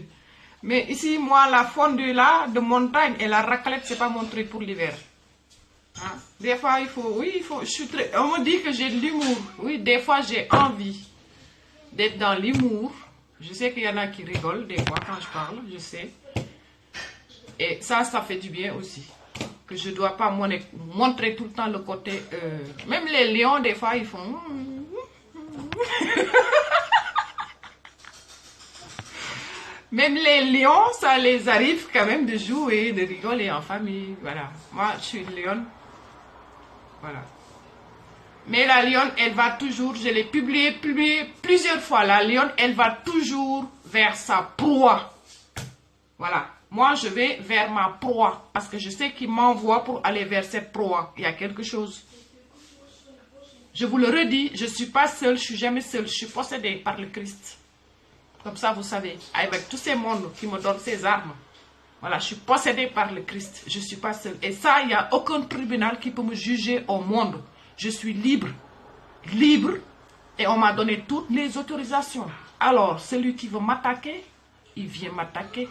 Mais ici, moi, la fondue là, de montagne et la raclette, c'est pas mon truc pour l'hiver. Hein? Des fois, il faut, oui, il faut, on me dit que j'ai de l'humour. Oui, des fois, j'ai envie d'être dans l'humour. Je sais qu'il y en a qui rigolent des fois quand je parle, je sais. Et ça fait du bien aussi. Que je ne dois pas montrer tout le temps le côté... même les lions, des fois, ils font... Même les lions, ça les arrive quand même de jouer, de rigoler en famille. Voilà. Moi, je suis une lionne. Voilà. Mais la lionne, elle va toujours... Je l'ai publié plusieurs fois. La lionne, elle va toujours vers sa proie. Voilà. Moi, je vais vers ma proie parce que je sais qu'il m'envoie pour aller vers cette proie. Il y a quelque chose. Je vous le redis, je ne suis pas seule, je ne suis jamais seule. Je suis possédée par le Christ. Comme ça, vous savez, avec tous ces mondes qui me donnent ces armes. Voilà, je suis possédée par le Christ. Je ne suis pas seule. Et ça, il n'y a aucun tribunal qui peut me juger au monde. Je suis libre. Libre. Et on m'a donné toutes les autorisations. Alors, celui qui veut m'attaquer, il vient m'attaquer.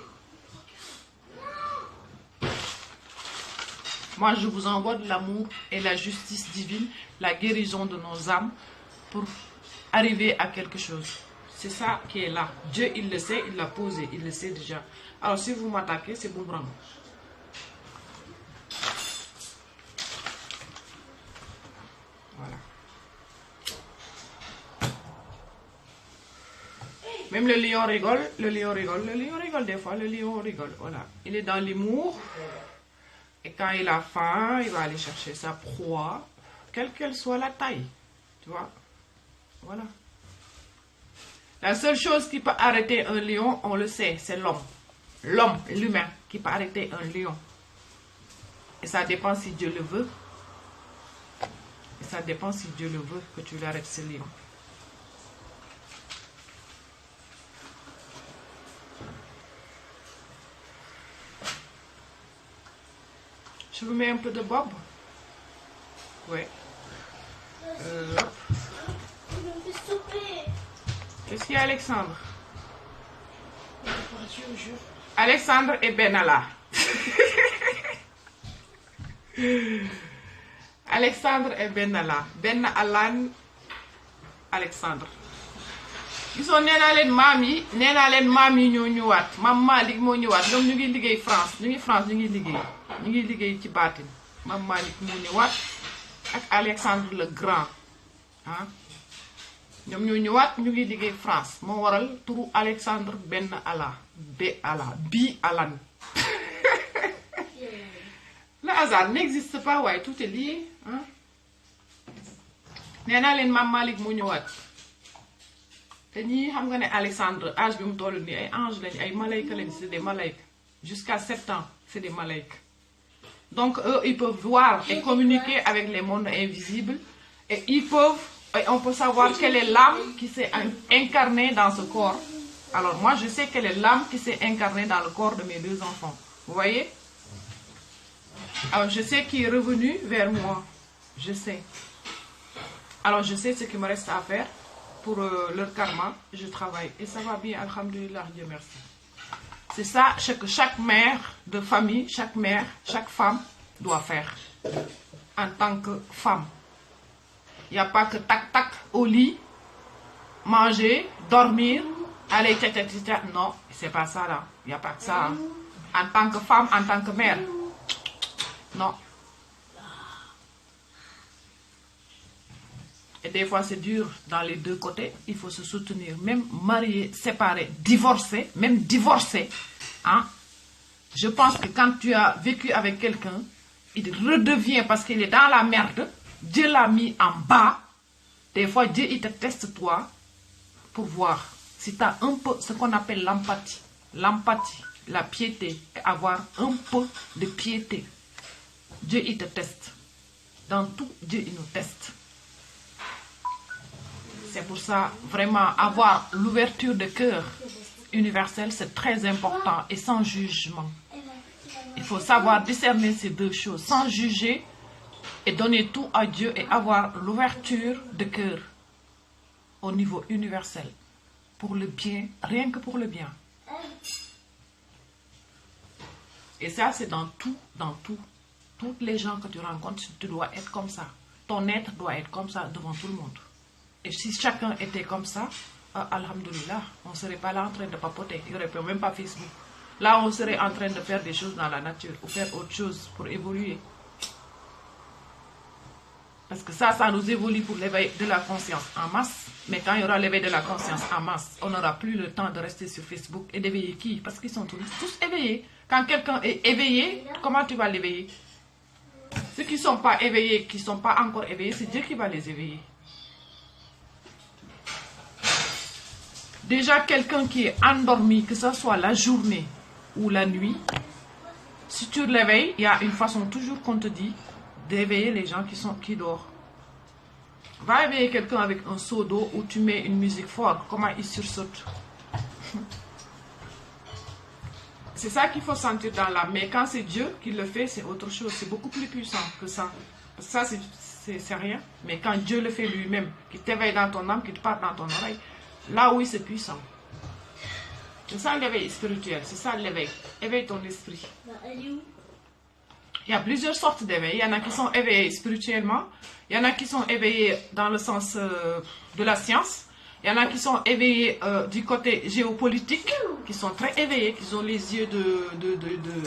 Moi, je vous envoie de l'amour et la justice divine, la guérison de nos âmes pour arriver à quelque chose. C'est ça qui est là. Dieu, il le sait, il l'a posé, il le sait déjà. Alors, si vous m'attaquez, c'est boomerang. Voilà. Même le lion rigole, le lion rigole, le lion rigole des fois, le lion rigole. Voilà. Il est dans l'humour. Et quand il a faim, il va aller chercher sa proie, quelle qu'elle soit la taille. Tu vois? Voilà. La seule chose qui peut arrêter un lion, on le sait, c'est l'homme. L'homme, l'humain, qui peut arrêter un lion. Et ça dépend si Dieu le veut. Et ça dépend si Dieu le veut que tu l'arrêtes ce lion. Je vous mets un peu de bob. Ouais. Qu'est-ce qu'il y a, Alexandre? Alexandre et Benalla. Alexandre et Benalla. Ben Alan, Alexandre. Ils sont nés dans mami ñoo ñëwaat Mam Malik moo ñëwaat ñoom ñu ngi liggéey France ñu ngi liggéey ci baatin Mam Malik moo ñëwaat ak Alexandre le Grand ah ñoom ñoo ñëwaat ñu ngi liggéey France moo waral turu Alexandre Ben Allah Bi Alan. Le hasard n'existe pas, ouais, tout est lié hein. Nee naa leen Mam Malik moo ñëwaat. Et ni xam nga ne Alexandre âge bi mu toll nii ay ange lañ ay malayka lañ, c'est des malayka jusqu'à 7 ans c'est des malayka. Donc eux ils peuvent voir et communiquer avec les mondes invisibles et on peut savoir quelle est l'âme qui s'est incarnée dans ce corps. Alors moi je sais quelle est l'âme qui s'est incarnée dans le corps de mes 2 enfants. Vous voyez? Alors je sais qui est revenu vers moi. Je sais. Alors je sais ce qu'il me reste à faire. Pour leur karma, je travaille. Et ça va bien, alhamdoulilah, Dieu merci. C'est ça que chaque mère de famille, chaque mère, chaque femme doit faire. En tant que femme. Il n'y a pas que tac-tac au lit, manger, dormir, aller tcha-tcha-tcha. Non, c'est pas ça là. Il n'y a pas que ça. Hein. En tant que femme, en tant que mère. Non. Et des fois, c'est dur dans les 2 côtés. Il faut se soutenir. Même marié, séparé, divorcé, même divorcé. Hein? Je pense que quand tu as vécu avec quelqu'un, il redevient parce qu'il est dans la merde. Dieu l'a mis en bas. Des fois, Dieu, il te teste toi pour voir si tu as un peu ce qu'on appelle l'empathie. L'empathie, la piété. Avoir un peu de piété. Dieu, il te teste. Dans tout, Dieu, il nous teste. C'est pour ça, vraiment, avoir l'ouverture de cœur universelle, c'est très important et sans jugement. Il faut savoir discerner ces 2 choses, sans juger et donner tout à Dieu et avoir l'ouverture de cœur au niveau universel pour le bien, rien que pour le bien. Et ça, c'est dans tout, dans tout. Toutes les gens que tu rencontres, tu dois être comme ça. Ton être doit être comme ça devant tout le monde. Et si chacun était comme ça, alhamdoulilah, on ne serait pas là en train de papoter. Il n'y aurait même pas Facebook. Là, on serait en train de faire des choses dans la nature ou faire autre chose pour évoluer. Parce que ça nous évolue pour l'éveil de la conscience en masse. Mais quand il y aura l'éveil de la conscience en masse, on n'aura plus le temps de rester sur Facebook et d'éveiller qui? Parce qu'ils sont tous éveillés. Quand quelqu'un est éveillé, comment tu vas l'éveiller? Ceux qui ne sont pas éveillés, qui ne sont pas encore éveillés, c'est Dieu qui va les éveiller. Déjà, quelqu'un qui est endormi, que ce soit la journée ou la nuit, si tu l'éveilles, il y a une façon toujours qu'on te dit d'éveiller les gens qui dorment. Va éveiller quelqu'un avec un seau d'eau où tu mets une musique forte, comment il sursaute. C'est ça qu'il faut sentir dans l'âme. Mais quand c'est Dieu qui le fait, c'est autre chose. C'est beaucoup plus puissant que ça. Ça, c'est rien. Mais quand Dieu le fait lui-même, qui t'éveille dans ton âme, qui te parle dans ton oreille, là oui, c'est puissant. C'est ça l'éveil spirituel. C'est ça l'éveil. Éveille ton esprit. Il y a plusieurs sortes d'éveil. Il y en a qui sont éveillés spirituellement. Il y en a qui sont éveillés dans le sens de la science. Il y en a qui sont éveillés du côté géopolitique, qui sont très éveillés, qui ont les yeux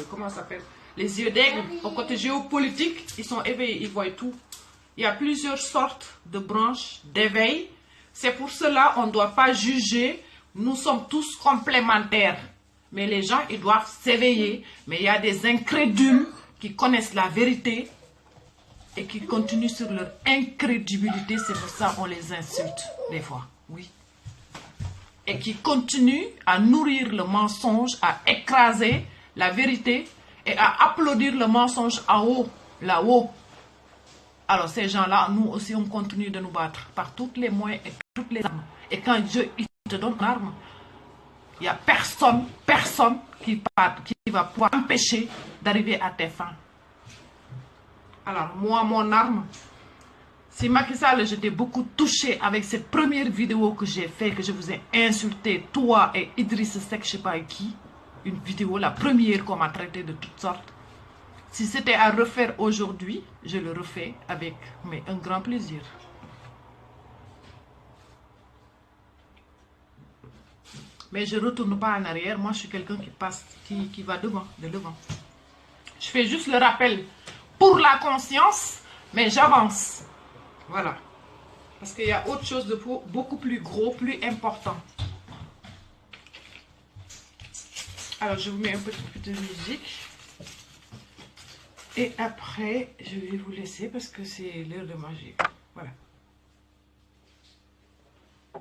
comment ça s'appelle? Les yeux d'aigle. Au côté géopolitique, ils sont éveillés, ils voient tout. Il y a plusieurs sortes de branches d'éveil. C'est pour cela qu'on ne doit pas juger. Nous sommes tous complémentaires. Mais les gens, ils doivent s'éveiller. Mais il y a des incrédules qui connaissent la vérité et qui continuent sur leur incrédulité. C'est pour ça qu'on les insulte des fois. Oui. Et qui continuent à nourrir le mensonge, à écraser la vérité et à applaudir le mensonge en haut, là-haut. Alors ces gens-là, nous aussi, on continue de nous battre par tous les moyens et toutes les armes. Et quand Dieu il te donne une arme, il n'y a personne qui va pouvoir empêcher d'arriver à tes fins. Alors moi, mon arme, si Macky Sall, j'étais beaucoup touché avec cette première vidéo que j'ai fait, que je vous ai insulté, toi et Idriss Seck, je ne sais pas qui, une vidéo, la première qu'on m'a traité de toutes sortes. Si c'était à refaire aujourd'hui, je le refais avec un grand plaisir. Mais je ne retourne pas en arrière. Moi, je suis quelqu'un qui passe, qui va devant, de devant. Je fais juste le rappel pour la conscience, mais j'avance. Voilà. Parce qu'il y a autre chose de beaucoup plus gros, plus important. Alors, je vous mets un petit peu de musique. Et après, je vais vous laisser parce que c'est l'heure de manger. Voilà.